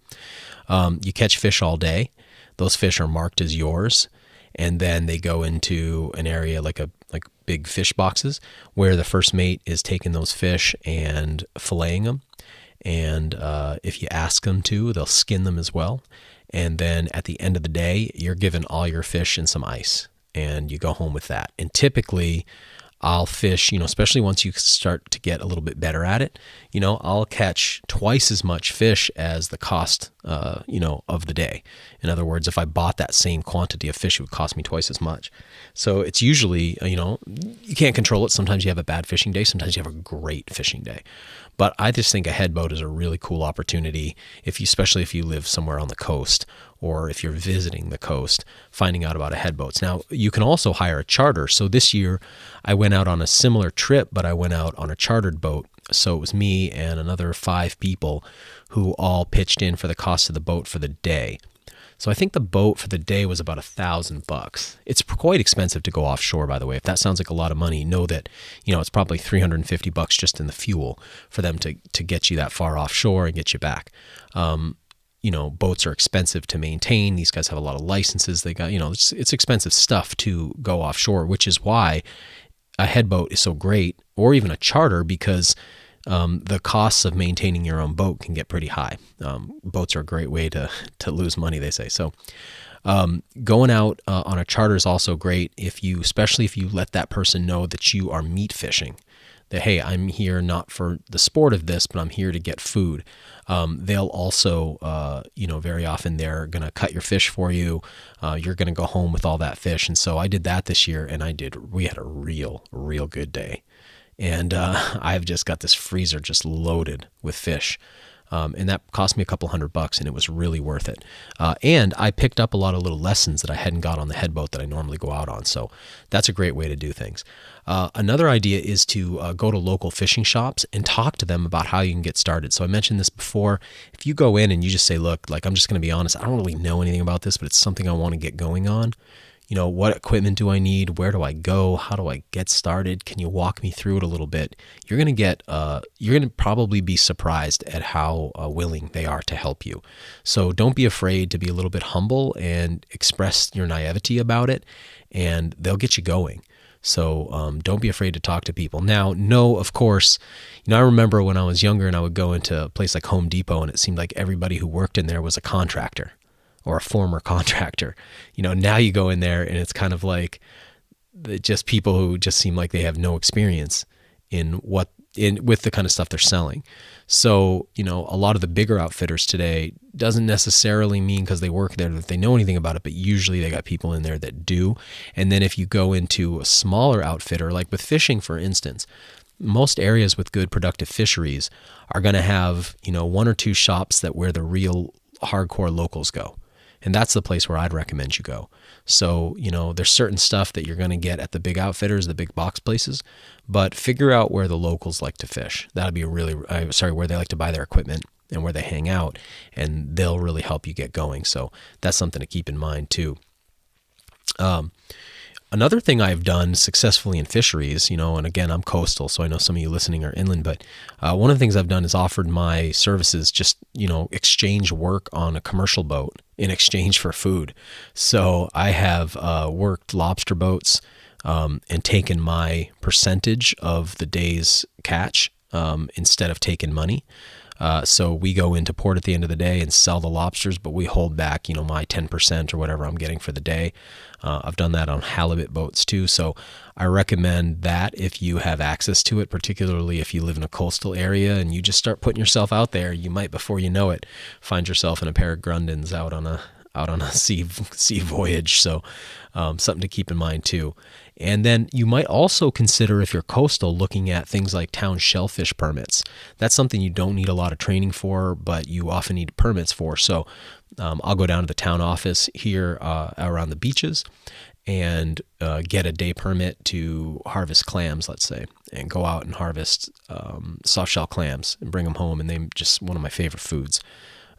You catch fish all day. Those fish are marked as yours. And then they go into an area like big fish boxes where the first mate is taking those fish and filleting them. And if you ask them to, they'll skin them as well. And then at the end of the day, you're given all your fish and some ice, and you go home with that. And typically I'll fish, especially once you start to get a little bit better at it, I'll catch twice as much fish as the cost, of the day. In other words, if I bought that same quantity of fish, it would cost me twice as much. So it's usually, you can't control it. Sometimes you have a bad fishing day. Sometimes you have a great fishing day. But I just think a head boat is a really cool opportunity, especially if you live somewhere on the coast, or if you're visiting the coast, finding out about a head boat. Now, you can also hire a charter. So this year I went out on a similar trip, but I went out on a chartered boat. So it was me and another 5 people who all pitched in for the cost of the boat for the day. So I think the boat for the day was about $1,000. It's quite expensive to go offshore, by the way. If that sounds like a lot of money, know that, it's probably $350 just in the fuel for them to get you that far offshore and get you back. Boats are expensive to maintain. These guys have a lot of licenses. They got, it's expensive stuff to go offshore, which is why a head boat is so great, or even a charter, because the costs of maintaining your own boat can get pretty high. Boats are a great way to lose money, they say. So going out on a charter is also great, especially if you let that person know that you are meat fishing. That, hey, I'm here not for the sport of this, but I'm here to get food. They'll also, very often they're going to cut your fish for you. You're going to go home with all that fish. And so I did that this year, and we had a real good day. And I've just got this freezer just loaded with fish. And that cost me a couple $100, and it was really worth it. And I picked up a lot of little lessons that I hadn't got on the head boat that I normally go out on. So that's a great way to do things. Another idea is to go to local fishing shops and talk to them about how you can get started. So I mentioned this before. If you go in and you just say, look, I'm just going to be honest, I don't really know anything about this, but it's something I want to get going on. What equipment do I need? Where do I go? How do I get started? Can you walk me through it a little bit? You're going to probably be surprised at how willing they are to help you. So don't be afraid to be a little bit humble and express your naivety about it, and they'll get you going. So don't be afraid to talk to people. Now, no, of course, I remember when I was younger and I would go into a place like Home Depot, and it seemed like everybody who worked in there was a contractor or a former contractor. Now you go in there and it's kind of like just people who just seem like they have no experience with the kind of stuff they're selling. So, a lot of the bigger outfitters today doesn't necessarily mean because they work there that they know anything about it, but usually they got people in there that do. And then if you go into a smaller outfitter, like with fishing, for instance, most areas with good productive fisheries are going to have, 1 or 2 shops where the real hardcore locals go. And that's the place where I'd recommend you go. So, there's certain stuff that you're going to get at the big outfitters, the big box places, but figure out where the locals like to fish. That'll be where they like to buy their equipment and where they hang out, and they'll really help you get going. So that's something to keep in mind too. Another thing I've done successfully in fisheries, and again, I'm coastal, so I know some of you listening are inland, but one of the things I've done is offered my services, just, exchange work on a commercial boat in exchange for food. So I have worked lobster boats, and taken my percentage of the day's catch instead of taking money. So we go into port at the end of the day and sell the lobsters, but we hold back, my 10% or whatever I'm getting for the day. I've done that on halibut boats too. So I recommend that if you have access to it, particularly if you live in a coastal area and you just start putting yourself out there, you might, before you know it, find yourself in a pair of Grundens out on a sea voyage. So something to keep in mind too. And then you might also consider, if you're coastal, looking at things like town shellfish permits. That's something you don't need a lot of training for, but you often need permits for. So I'll go down to the town office here around the beaches and get a day permit to harvest clams, let's say, and go out and harvest soft shell clams and bring them home. And they're just one of my favorite foods.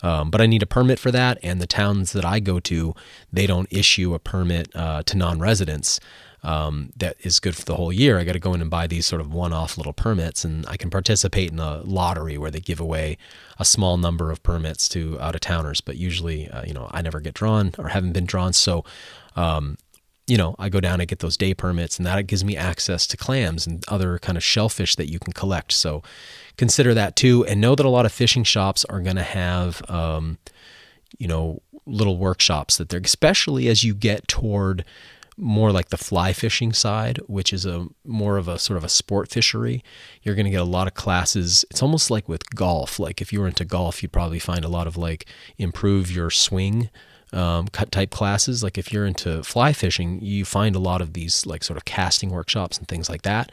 But I need a permit for that, and the towns that I go to, they don't issue a permit to non-residents that is good for the whole year. I got to go in and buy these sort of one-off little permits, and I can participate in a lottery where they give away a small number of permits to out-of-towners. But usually, I never get drawn or haven't been drawn, so I go down and get those day permits, and that gives me access to clams and other kind of shellfish that you can collect. So consider that too, and know that a lot of fishing shops are going to have, little workshops that they're, especially as you get toward more like the fly fishing side, which is more of a sort of a sport fishery. You're going to get a lot of classes. It's almost like with golf. Like if you were into golf, you'd probably find a lot of like improve your swing cut type classes. Like if you're into fly fishing, you find a lot of these like sort of casting workshops and things like that.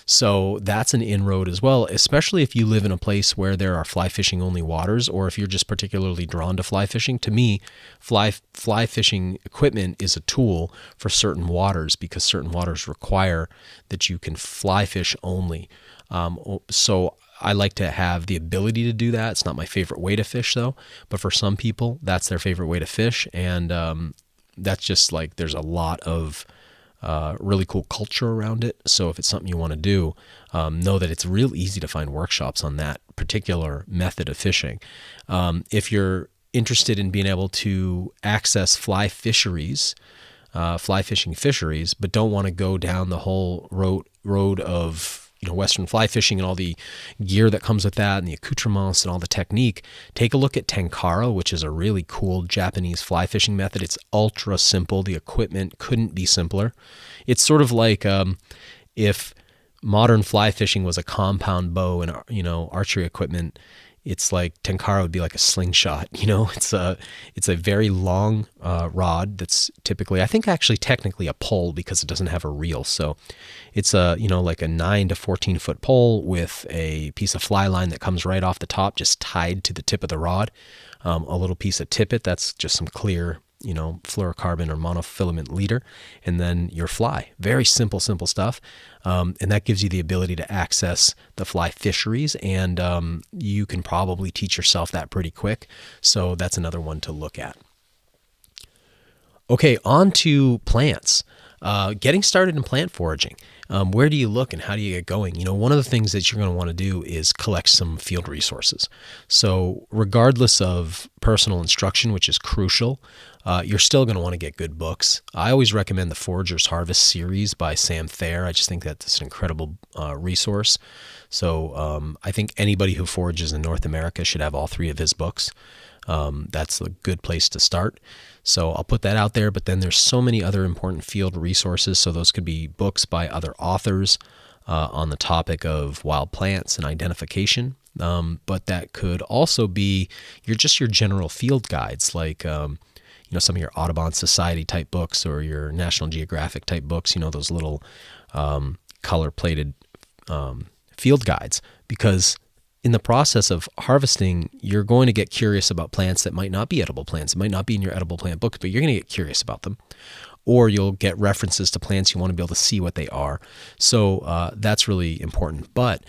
So that's an inroad as well, especially if you live in a place where there are fly fishing only waters, or if you're just particularly drawn to fly fishing. To me, fly fishing equipment is a tool for certain waters, because certain waters require that you can fly fish only. So I like to have the ability to do that. It's not my favorite way to fish though, but for some people that's their favorite way to fish. And that's just like, there's a lot of really cool culture around it. So if it's something you want to do, know that it's real easy to find workshops on that particular method of fishing. If you're interested in being able to access fly fishing fisheries, but don't want to go down the whole road of Western fly fishing and all the gear that comes with that and the accoutrements and all the technique, take a look at tenkara, which is a really cool Japanese fly fishing method. It's ultra simple. The equipment couldn't be simpler. It's sort of like if modern fly fishing was a compound bow and archery equipment, it's like tenkara would be like a slingshot. It's a very long rod that's typically, I think actually technically a pole because it doesn't have a reel. So it's like a 9 to 14 foot pole with a piece of fly line that comes right off the top, just tied to the tip of the rod. A little piece of tippet that's just some clear fluorocarbon or monofilament leader, and then your fly. Very simple stuff. And that gives you the ability to access the fly fisheries, and you can probably teach yourself that pretty quick. So that's another one to look at. Okay, on to plants. Getting started in plant foraging. Where do you look and how do you get going? One of the things that you're going to want to do is collect some field resources. So regardless of personal instruction, which is crucial, you're still going to want to get good books. I always recommend the Forager's Harvest series by Sam Thayer. I just think that's an incredible resource. So I think anybody who forages in North America should have all 3 of his books. That's a good place to start. So I'll put that out there, but then there's so many other important field resources. So those could be books by other authors on the topic of wild plants and identification. But that could also be your general field guides, like some of your Audubon Society type books or your National Geographic type books, those little color-plated field guides, because in the process of harvesting, you're going to get curious about plants that might not be edible plants. It might not be in your edible plant book, but you're going to get curious about them. Or you'll get references to plants you want to be able to see what they are. So that's really important. But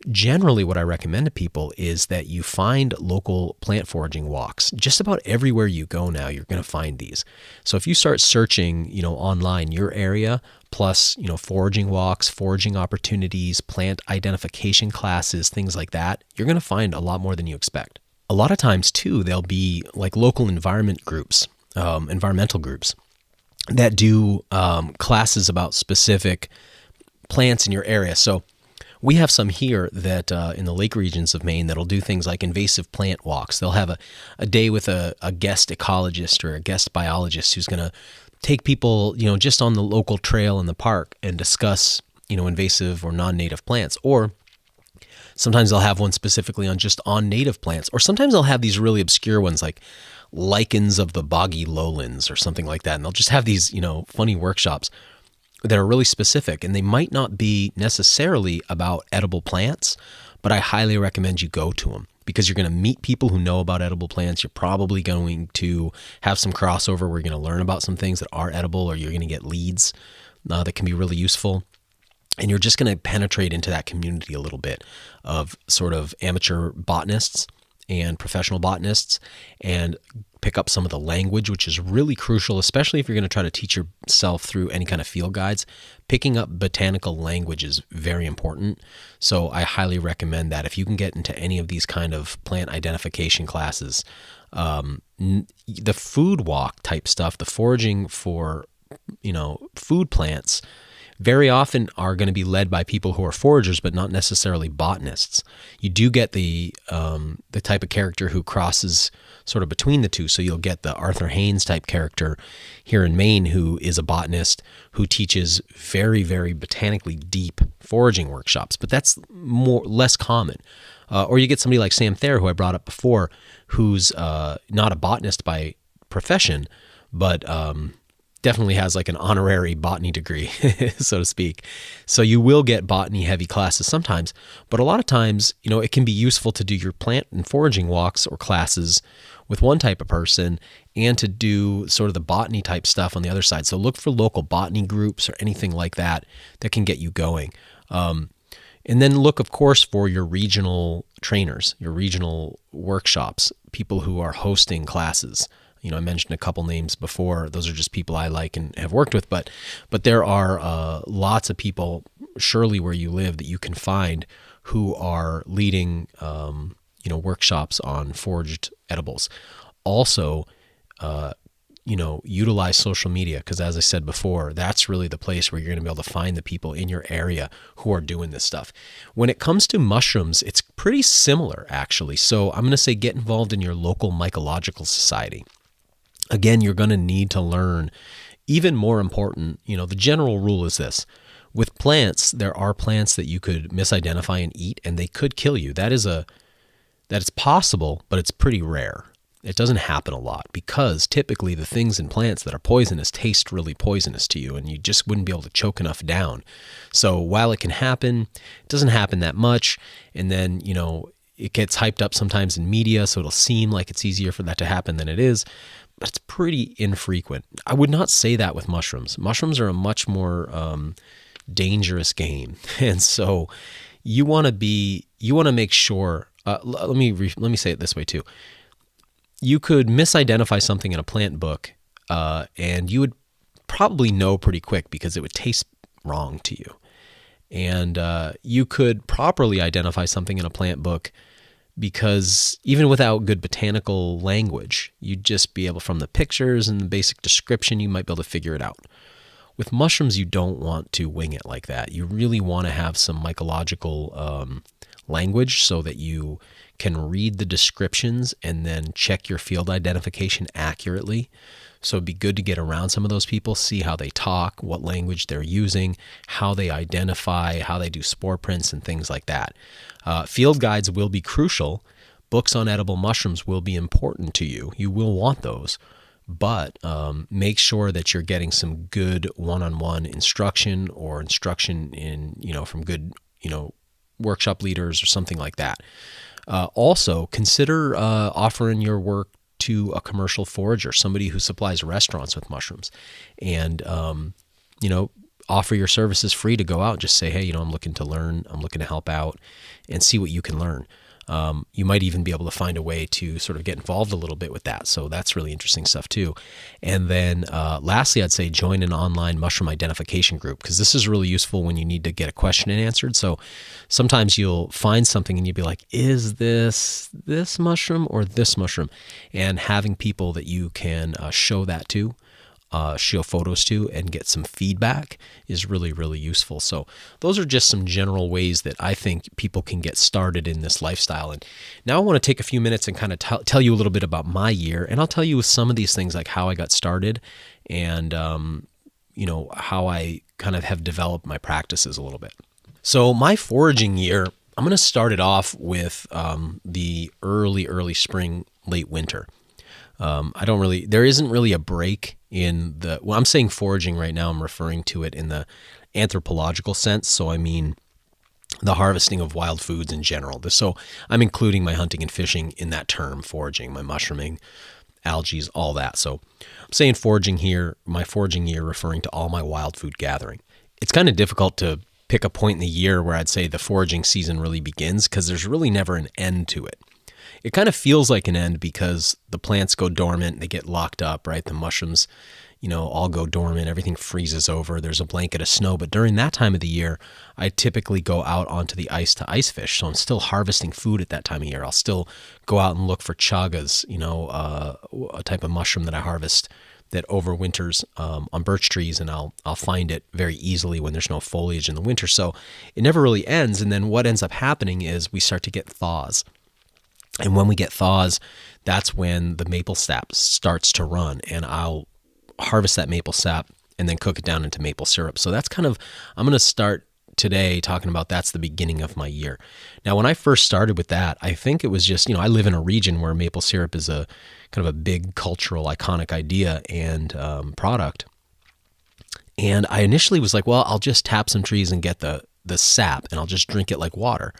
generally what I recommend to people is that you find local plant foraging walks. Just about everywhere you go now, you're going to find these. So if you start searching, online, your area, plus, foraging walks, foraging opportunities, plant identification classes, things like that, you're going to find a lot more than you expect. A lot of times too, there'll be like local environmental groups. that do classes about specific plants in your area. So we have some here that in the lake regions of Maine that'll do things like invasive plant walks. They'll have a day with a guest ecologist or a guest biologist who's going to take people, just on the local trail in the park and discuss, invasive or non-native plants. Or sometimes they'll have one specifically on native plants. Or sometimes they'll have these really obscure ones like lichens of the boggy lowlands or something like that. And they'll just have these, funny workshops that are really specific, and they might not be necessarily about edible plants, but I highly recommend you go to them because you're going to meet people who know about edible plants. You're probably going to have some crossover where you're going to learn about some things that are edible, or you're going to get leads that can be really useful. And you're just going to penetrate into that community a little bit of sort of amateur botanists and professional botanists, and pick up some of the language, which is really crucial, especially if you're going to try to teach yourself through any kind of field guides. Picking up botanical language is very important. So I highly recommend that if you can get into any of these kind of plant identification classes. The food walk type stuff, the foraging for, food plants, very often are going to be led by people who are foragers, but not necessarily botanists. You do get the type of character who crosses sort of between the two. So you'll get the Arthur Haynes type character here in Maine, who is a botanist who teaches very, very botanically deep foraging workshops, but that's less common. Or you get somebody like Sam Thayer, who I brought up before, who's not a botanist by profession, but definitely has like an honorary botany degree, so to speak. So you will get botany heavy classes sometimes, but a lot of times, it can be useful to do your plant and foraging walks or classes with one type of person and to do sort of the botany type stuff on the other side. So look for local botany groups or anything like that that can get you going. And then look, of course, for your regional trainers, your regional workshops, people who are hosting classes. I mentioned a couple names before. Those are just people I like and have worked with, but there are lots of people, surely where you live, that you can find who are leading, workshops on foraged edibles. Also, utilize social media, because as I said before, that's really the place where you're going to be able to find the people in your area who are doing this stuff. When it comes to mushrooms, it's pretty similar, actually. So I'm going to say get involved in your local mycological society. Again, you're going to need to learn, even more important, the general rule is this. With plants, there are plants that you could misidentify and eat, and they could kill you. That is possible, but it's pretty rare. It doesn't happen a lot because typically the things in plants that are poisonous taste really poisonous to you, and you just wouldn't be able to choke enough down. So while it can happen, it doesn't happen that much. And then, it gets hyped up sometimes in media, so it'll seem like it's easier for that to happen than it is. But it's pretty infrequent. I would not say that with mushrooms. Mushrooms are a much more dangerous game, and so you want to make sure. Let me say it this way too. You could misidentify something in a plant book, and you would probably know pretty quick because it would taste wrong to you. And you could properly identify something in a plant book because even without good botanical language, you'd just be able, from the pictures and the basic description, you might be able to figure it out. With mushrooms, you don't want to wing it like that. You really want to have some mycological language so that you can read the descriptions and then check your field identification accurately. So it'd be good to get around some of those people, see how they talk, what language they're using, how they identify, how they do spore prints and things like that. Field guides will be crucial. Books on edible mushrooms will be important to you. You will want those. But make sure that you're getting some good one-on-one instruction or instruction in, from good, workshop leaders or something like that. Also, consider offering your work to a commercial forager, somebody who supplies restaurants with mushrooms, and offer your services free to go out. Just say, hey, I'm looking to learn, I'm looking to help out, and see what you can learn. You might even be able to find a way to sort of get involved a little bit with that. So that's really interesting stuff too. And then lastly, I'd say join an online mushroom identification group, because this is really useful when you need to get a question answered. So sometimes you'll find something and you'll be like, is this mushroom or this mushroom? And having people that you can show that to show photos to and get some feedback is really, really useful. So those are just some general ways that I think people can get started in this lifestyle. And now I want to take a few minutes and kind of tell you a little bit about my year. And I'll tell you some of these things, like how I got started and, how I kind of have developed my practices a little bit. So my foraging year, I'm going to start it off with the early spring, late winter. There isn't really a break in when I'm saying foraging right now, I'm referring to it in the anthropological sense. So I mean the harvesting of wild foods in general. So I'm including my hunting and fishing in that term, foraging, my mushrooming, algae, all that. So I'm saying foraging here, my foraging year referring to all my wild food gathering. It's kind of difficult to pick a point in the year where I'd say the foraging season really begins, because there's really never an end to it. It kind of feels like an end because the plants go dormant, they get locked up, right? The mushrooms, all go dormant, everything freezes over, there's a blanket of snow. But during that time of the year, I typically go out onto the ice to ice fish. So I'm still harvesting food at that time of year. I'll still go out and look for chagas, a type of mushroom that I harvest that overwinters on birch trees, and I'll find it very easily when there's no foliage in the winter. So it never really ends. And then what ends up happening is we start to get thaws. And when we get thaws, that's when the maple sap starts to run, and I'll harvest that maple sap and then cook it down into maple syrup. So that's I'm going to start today talking about that's the beginning of my year. Now, when I first started with that, I think it was just, I live in a region where maple syrup is a kind of a big cultural iconic idea and product. And I initially was like, well, I'll just tap some trees and get the sap, and I'll just drink it like water,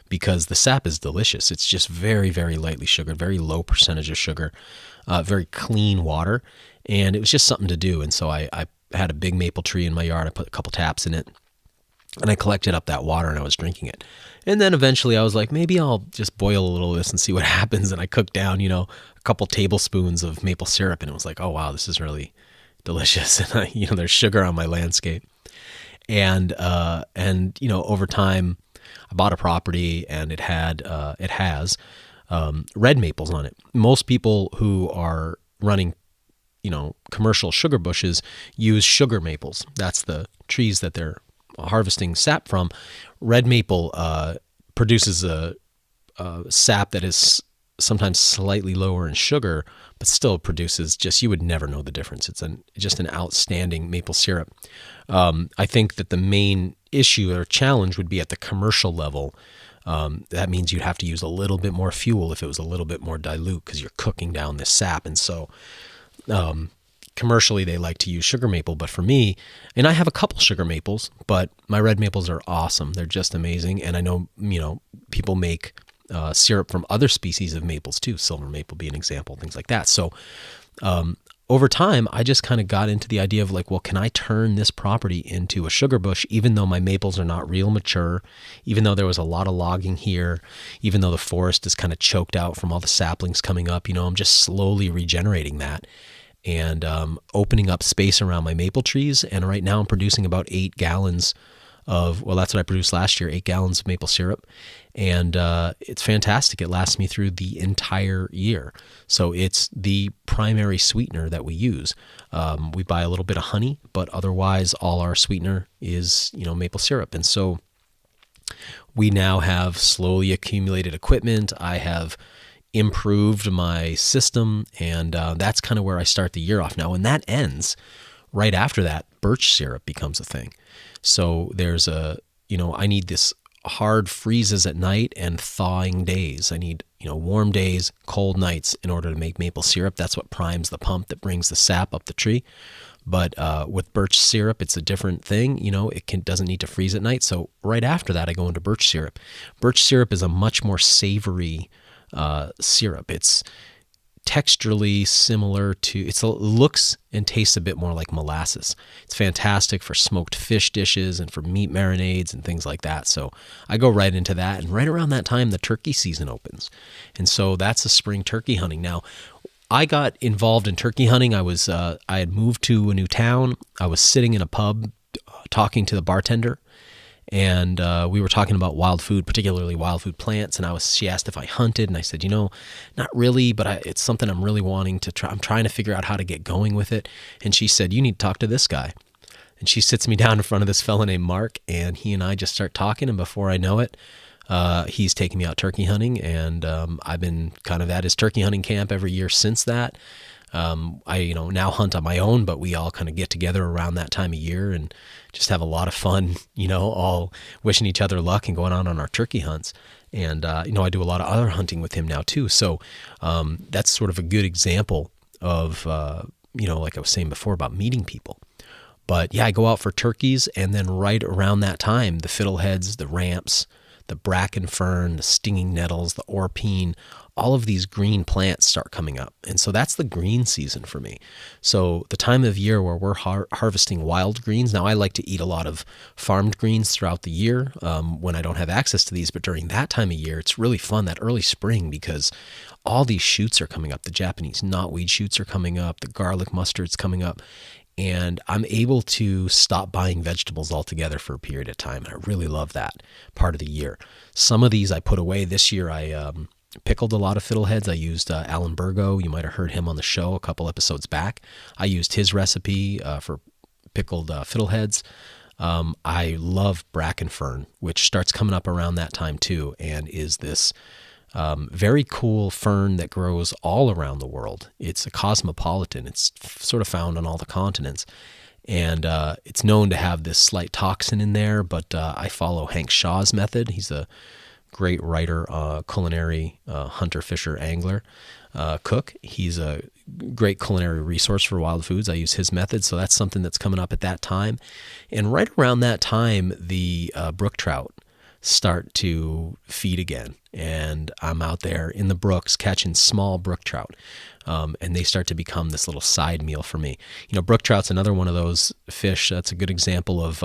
because the sap is delicious. It's just very, very lightly sugared, very low percentage of sugar, very clean water. And it was just something to do. And so I had a big maple tree in my yard. I put a couple taps in it, and I collected up that water, and I was drinking it. And then eventually I was like, maybe I'll just boil a little of this and see what happens. And I cooked down, a couple tablespoons of maple syrup, and it was like, oh, wow, this is really delicious. And there's sugar on my landscape. And over time, I bought a property, and it has red maples on it. Most people who are running, commercial sugar bushes use sugar maples. That's the trees that they're harvesting sap from. Red maple produces a sap that is sometimes slightly lower in sugar, but still produces you would never know the difference. It's just an outstanding maple syrup. I think that the main issue or challenge would be at the commercial level. That means you'd have to use a little bit more fuel if it was a little bit more dilute, because you're cooking down this sap. And so commercially they like to use sugar maple, but for me, and I have a couple sugar maples, but my red maples are awesome. They're just amazing. And I know, people make syrup from other species of maples too, silver maple being an example, things like that. So over time, I just kind of got into the idea of like, well, can I turn this property into a sugar bush, even though my maples are not real mature, even though there was a lot of logging here, even though the forest is kind of choked out from all the saplings coming up, I'm just slowly regenerating that and opening up space around my maple trees. And right now I'm producing about 8 gallons that's what I produced last year, 8 gallons of maple syrup. And it's fantastic. It lasts me through the entire year. So it's the primary sweetener that we use. We buy a little bit of honey, but otherwise all our sweetener is, maple syrup. And so we now have slowly accumulated equipment. I have improved my system, and that's kind of where I start the year off. Now, when that ends, right after that, birch syrup becomes a thing. So there's I need this hard freezes at night and thawing days. I need, warm days, cold nights in order to make maple syrup. That's what primes the pump that brings the sap up the tree. But with birch syrup, it's a different thing. It doesn't need to freeze at night. So right after that, I go into birch syrup. Birch syrup is a much more savory syrup. It's texturally similar to, it looks and tastes a bit more like molasses. It's fantastic for smoked fish dishes and for meat marinades and things like that. So I go right into that. And right around that time, the turkey season opens. And so that's the spring turkey hunting. Now, I got involved in turkey hunting. I had moved to a new town. I was sitting in a pub talking to the bartender, And we were talking about wild food, particularly wild food plants. And she asked if I hunted, and I said, not really, but it's something I'm really wanting to try. I'm trying to figure out how to get going with it. And she said, you need to talk to this guy. And she sits me down in front of this fella named Mark, and he and I just start talking. And before I know it, he's taking me out turkey hunting, and I've been kind of at his turkey hunting camp every year since that. I now hunt on my own, but we all kind of get together around that time of year and just have a lot of fun, all wishing each other luck and going on our turkey hunts. And, I do a lot of other hunting with him now too. So that's sort of a good example of, like I was saying before about meeting people. But yeah, I go out for turkeys, and then right around that time, the fiddleheads, the ramps, the bracken fern, the stinging nettles, the orpine, all of these green plants start coming up. And so that's the green season for me. So the time of year where we're harvesting wild greens. Now, I like to eat a lot of farmed greens throughout the year when I don't have access to these. But during that time of year, it's really fun, that early spring, because all these shoots are coming up. The Japanese knotweed shoots are coming up. The garlic mustard's coming up. And I'm able to stop buying vegetables altogether for a period of time. And I really love that part of the year. Some of these I put away. This year I pickled a lot of fiddleheads. I used Alan Burgo. You might have heard him on the show a couple episodes back. I used his recipe for pickled fiddleheads. I love bracken fern, which starts coming up around that time too, and is this very cool fern that grows all around the world. It's a cosmopolitan. It's sort of found on all the continents. And it's known to have this slight toxin in there, but I follow Hank Shaw's method. He's a great writer, culinary hunter, fisher, angler, cook. He's a great culinary resource for wild foods. I use his method, so that's something that's coming up at that time. And right around that time, the brook trout start to feed again. And I'm out there in the brooks catching small brook trout. And they start to become this little side meal for me. Brook trout's another one of those fish. That's a good example of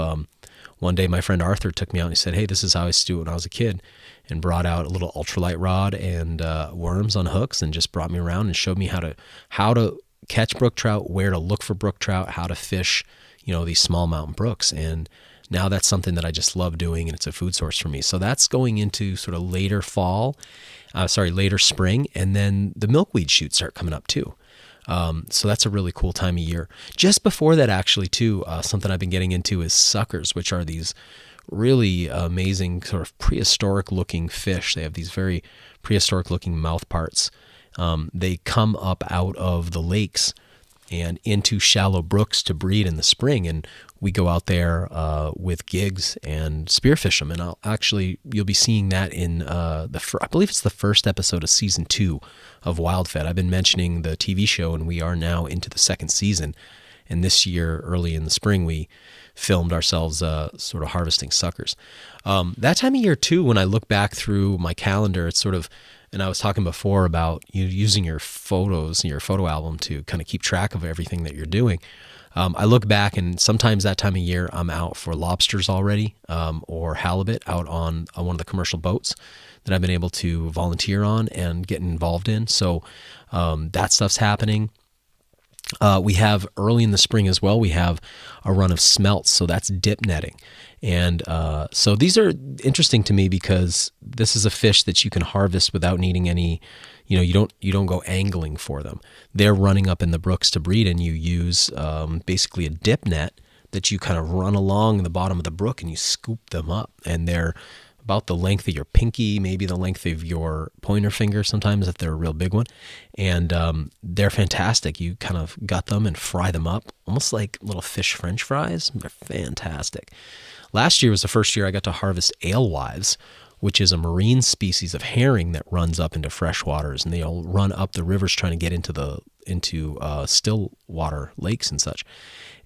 one day my friend Arthur took me out and he said, hey, this is how I used to do it when I was a kid, and brought out a little ultralight rod and worms on hooks and just brought me around and showed me how to catch brook trout, where to look for brook trout, how to fish, these small mountain brooks. And now that's something that I just love doing, and it's a food source for me. So that's going into sort of later spring, and then the milkweed shoots start coming up too. So that's a really cool time of year. Just before that, actually, too, something I've been getting into is suckers, which are these really amazing sort of prehistoric-looking fish. They have these very prehistoric-looking mouth parts. They come up out of the lakes and into shallow brooks to breed in the spring, and we go out there with gigs and spearfish them. And you'll be seeing that in I believe it's the first episode of season 2 of WildFed. I've been mentioning the TV show, and we are now into the second season. And this year, early in the spring, we filmed ourselves sort of harvesting suckers. That time of year too, when I look back through my calendar, it's sort of, and I was talking before about you using your photos and your photo album to kind of keep track of everything that you're doing. I look back, and sometimes that time of year I'm out for lobsters already, or halibut out on one of the commercial boats that I've been able to volunteer on and get involved in. So that stuff's happening. We have early in the spring as well, we have a run of smelts. So that's dip netting. And so these are interesting to me because this is a fish that you can harvest without needing any, you don't go angling for them. They're running up in the brooks to breed, and you use basically a dip net that you kind of run along the bottom of the brook and you scoop them up. And they're about the length of your pinky, maybe the length of your pointer finger sometimes if they're a real big one. And they're fantastic. You kind of gut them and fry them up, almost like little fish French fries. They're fantastic. Last year was the first year I got to harvest alewives, which is a marine species of herring that runs up into fresh waters, and they'll run up the rivers trying to get into still water lakes and such.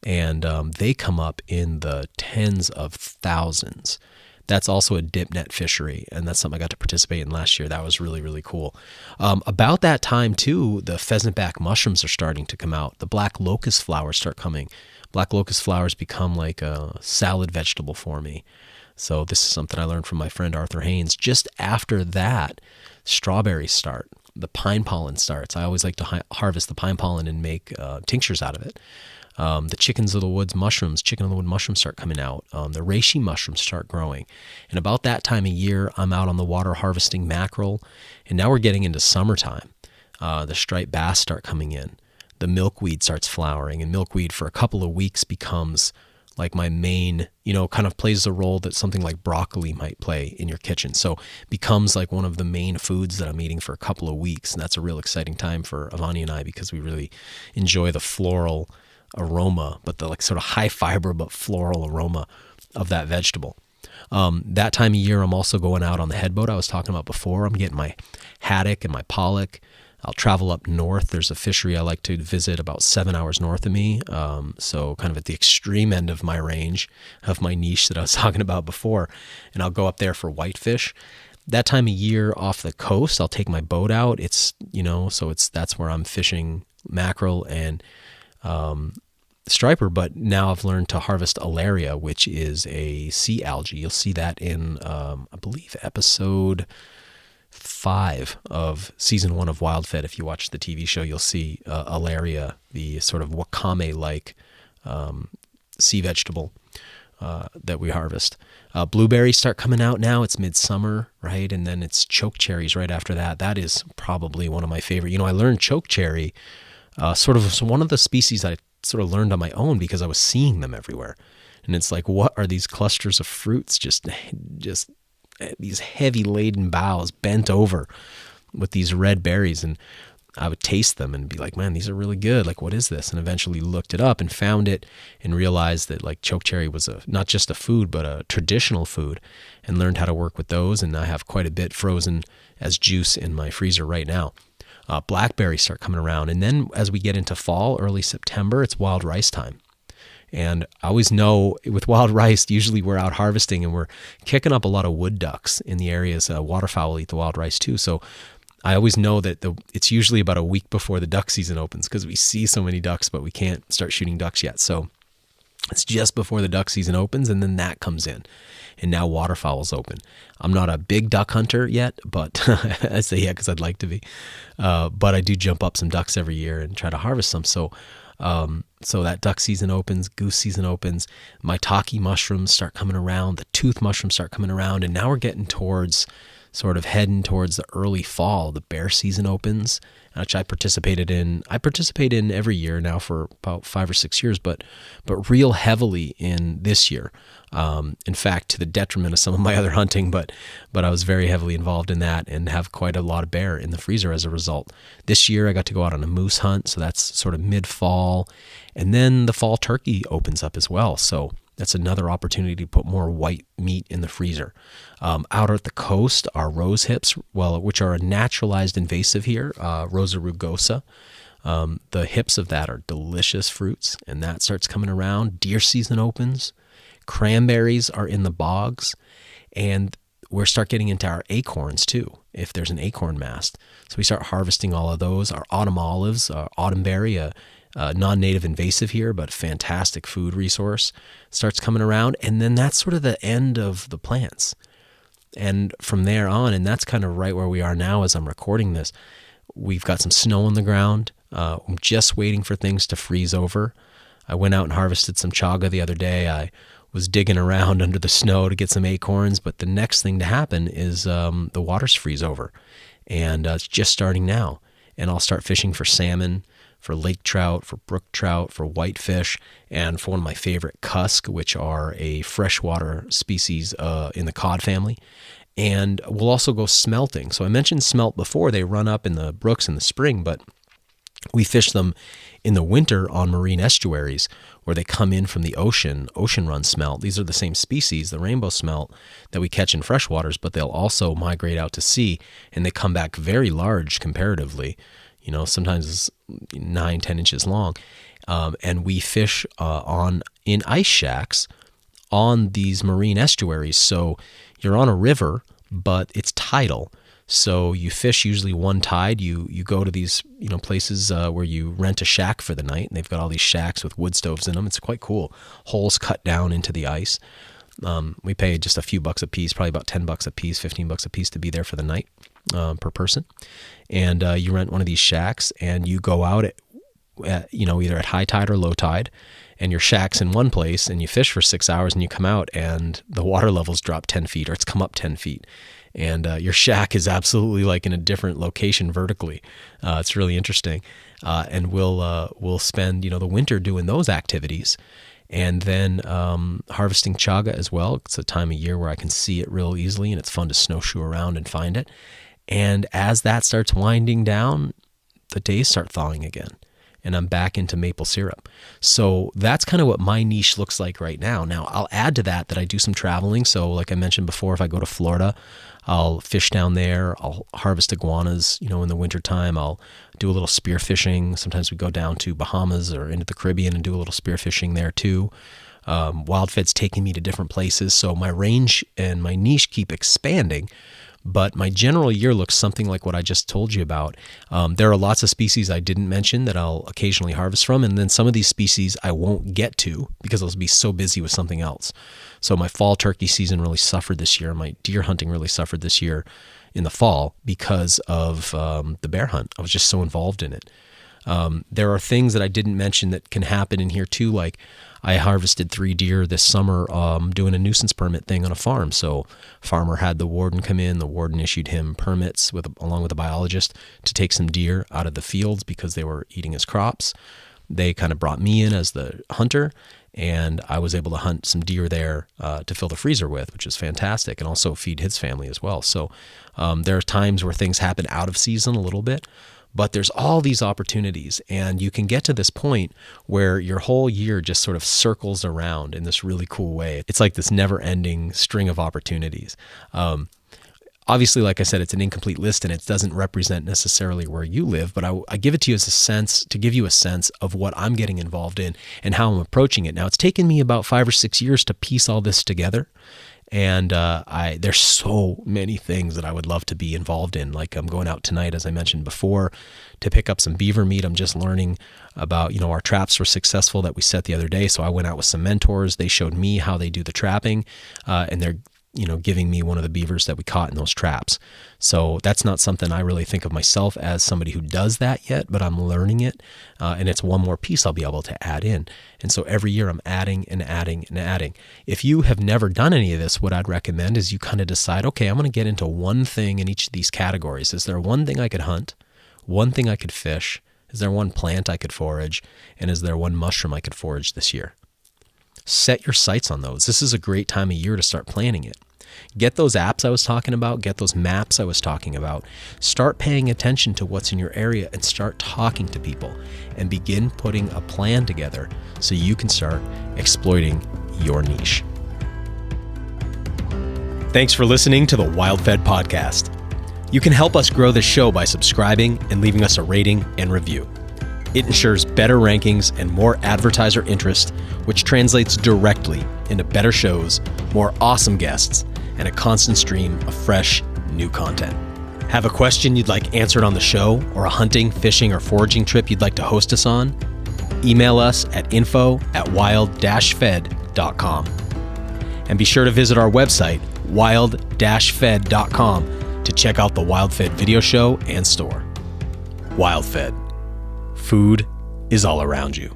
And they come up in the tens of thousands. That's also a dip net fishery, and that's something I got to participate in last year. That was really, really cool. About that time, too, the pheasantback mushrooms are starting to come out. The black locust flowers start coming. Black locust flowers become like a salad vegetable for me. So this is something I learned from my friend Arthur Haynes. Just after that, strawberries start. the pine pollen starts. I always like to harvest the pine pollen and make tinctures out of it. The chicken of the wood mushrooms start coming out. The reishi mushrooms start growing. And about that time of year, I'm out on the water harvesting mackerel. And now we're getting into summertime. The striped bass start coming in. The milkweed starts flowering. And milkweed for a couple of weeks becomes like my main, kind of plays the role that something like broccoli might play in your kitchen. So becomes like one of the main foods that I'm eating for a couple of weeks. And that's a real exciting time for Avani and I because we really enjoy the floral aroma, but the like sort of high fiber but floral aroma of that vegetable. That time of year, I'm also going out on the headboat I was talking about before. I'm getting my haddock and my pollock. I'll travel up north. There's a fishery I like to visit about 7 hours north of me. So kind of at the extreme end of my range of my niche that I was talking about before. And I'll go up there for whitefish. That time of year off the coast, I'll take my boat out. It's, that's where I'm fishing mackerel and striper, but now I've learned to harvest alaria, which is a sea algae. You'll see that in, I believe, episode 5 of season 1 of WildFed. If you watch the TV show, you'll see alaria, the sort of wakame-like sea vegetable that we harvest. Blueberries start coming out now. It's midsummer, right? And then it's choke cherries right after that. That is probably one of my favorite. I learned choke cherry sort of one of the species I sort of learned on my own because I was seeing them everywhere. And it's like, what are these clusters of fruits? Just these heavy laden boughs bent over with these red berries. And I would taste them and be like, man, these are really good. Like, what is this? And eventually looked it up and found it and realized that like choke cherry was not just a food, but a traditional food, and learned how to work with those. And I have quite a bit frozen as juice in my freezer right now. Blackberries start coming around. And then as we get into fall, early September, it's wild rice time. And I always know with wild rice, usually we're out harvesting and we're kicking up a lot of wood ducks in the areas. Waterfowl eat the wild rice too. So I always know that it's usually about a week before the duck season opens because we see so many ducks, but we can't start shooting ducks yet. So it's just before the duck season opens, and then that comes in. And now waterfowl's open. I'm not a big duck hunter yet, but I say yeah because I'd like to be. But I do jump up some ducks every year and try to harvest some. So that duck season opens, goose season opens, maitake mushrooms start coming around, the tooth mushrooms start coming around, and now we're getting towards sort of heading towards the early fall. The bear season opens, which I participate in every year now for about 5 or 6 years, but real heavily in this year. In fact, to the detriment of some of my other hunting, but I was very heavily involved in that and have quite a lot of bear in the freezer as a result. This year I got to go out on a moose hunt, so that's sort of mid-fall, and then the fall turkey opens up as well. So that's another opportunity to put more white meat in the freezer. Out at the coast are rose hips, which are a naturalized invasive here, Rosa rugosa. The hips of that are delicious fruits, and that starts coming around. Deer season opens. Cranberries are in the bogs, and we start getting into our acorns too, if there's an acorn mast. So we start harvesting all of those. Our autumn olives, autumnberry, non-native invasive here, but fantastic food resource, starts coming around. And then that's sort of the end of the plants. And from there on, and that's kind of right where we are now as I'm recording this, we've got some snow on the ground. I'm just waiting for things to freeze over. I went out and harvested some chaga the other day. I was digging around under the snow to get some acorns, but the next thing to happen is the waters freeze over. And it's just starting now. And I'll start fishing for salmon, for lake trout, for brook trout, for whitefish, and for one of my favorite cusk, which are a freshwater species in the cod family. And we'll also go smelting. So I mentioned smelt before. They run up in the brooks in the spring, but we fish them in the winter on marine estuaries where they come in from the ocean run smelt. These are the same species, the rainbow smelt, that we catch in freshwaters, but they'll also migrate out to sea, and they come back very large comparatively. Sometimes 9-10 inches long. And we fish in ice shacks on these marine estuaries. So you're on a river, but it's tidal. So you fish usually one tide. You go to these places where you rent a shack for the night, and they've got all these shacks with wood stoves in them. It's quite cool. Holes cut down into the ice. We pay just a few bucks a piece, probably about $10 a piece, $15 a piece to be there for the night. per person. And you rent one of these shacks and you go out at either at high tide or low tide, and your shack's in one place and you fish for 6 hours and you come out and the water levels drop 10 feet or it's come up 10 feet. And your shack is absolutely like in a different location vertically. It's really interesting. And we'll spend, the winter doing those activities. And then harvesting chaga as well. It's a time of year where I can see it real easily and it's fun to snowshoe around and find it. And as that starts winding down, the days start thawing again. And I'm back into maple syrup. So that's kind of what my niche looks like right now. Now, I'll add to that I do some traveling. So like I mentioned before, if I go to Florida, I'll fish down there. I'll harvest iguanas, in the wintertime. I'll do a little spear fishing. Sometimes we go down to Bahamas or into the Caribbean and do a little spear fishing there too. WildFed's taking me to different places. So my range and my niche keep expanding. But my general year looks something like what I just told you about. There are lots of species I didn't mention that I'll occasionally harvest from, and then some of these species I won't get to because I'll be so busy with something else. So my fall turkey season really suffered this year. My deer hunting really suffered this year in the fall because of the bear hunt. I was just so involved in it. There are things that I didn't mention that can happen in here too, like I harvested 3 deer this summer doing a nuisance permit thing on a farm. So farmer had the warden come in. The warden issued him permits along with a biologist to take some deer out of the fields because they were eating his crops. They kind of brought me in as the hunter, and I was able to hunt some deer there to fill the freezer with, which is fantastic, and also feed his family as well. So there are times where things happen out of season a little bit, but there's all these opportunities, and you can get to this point where your whole year just sort of circles around in this really cool way. It's like this never-ending string of opportunities. Obviously, like I said, it's an incomplete list and it doesn't represent necessarily where you live, but I give it to you as to give you a sense of what I'm getting involved in and how I'm approaching it. Now, it's taken me about 5 or 6 years to piece all this together. And there's so many things that I would love to be involved in. Like I'm going out tonight, as I mentioned before, to pick up some beaver meat. I'm just learning about, our traps were successful that we set the other day. So I went out with some mentors. They showed me how they do the trapping, and they're giving me one of the beavers that we caught in those traps. So that's not something I really think of myself as somebody who does that yet, but I'm learning it. And it's one more piece I'll be able to add in. And so every year I'm adding and adding and adding. If you have never done any of this, what I'd recommend is you kind of decide, okay, I'm going to get into one thing in each of these categories. Is there one thing I could hunt? One thing I could fish? Is there one plant I could forage? And is there one mushroom I could forage this year? Set your sights on those. This is a great time of year to start planning it. Get those apps I was talking about. Get those maps I was talking about. Start paying attention to what's in your area and start talking to people and begin putting a plan together so you can start exploiting your niche. Thanks for listening to the WildFed podcast. You can help us grow this show by subscribing and leaving us a rating and review. It ensures better rankings and more advertiser interest, which translates directly into better shows, more awesome guests, and a constant stream of fresh, new content. Have a question you'd like answered on the show, or a hunting, fishing, or foraging trip you'd like to host us on? Email us at info@wild-fed.com. And be sure to visit our website, wild-fed.com, to check out the WildFed video show and store. WildFed. Food is all around you.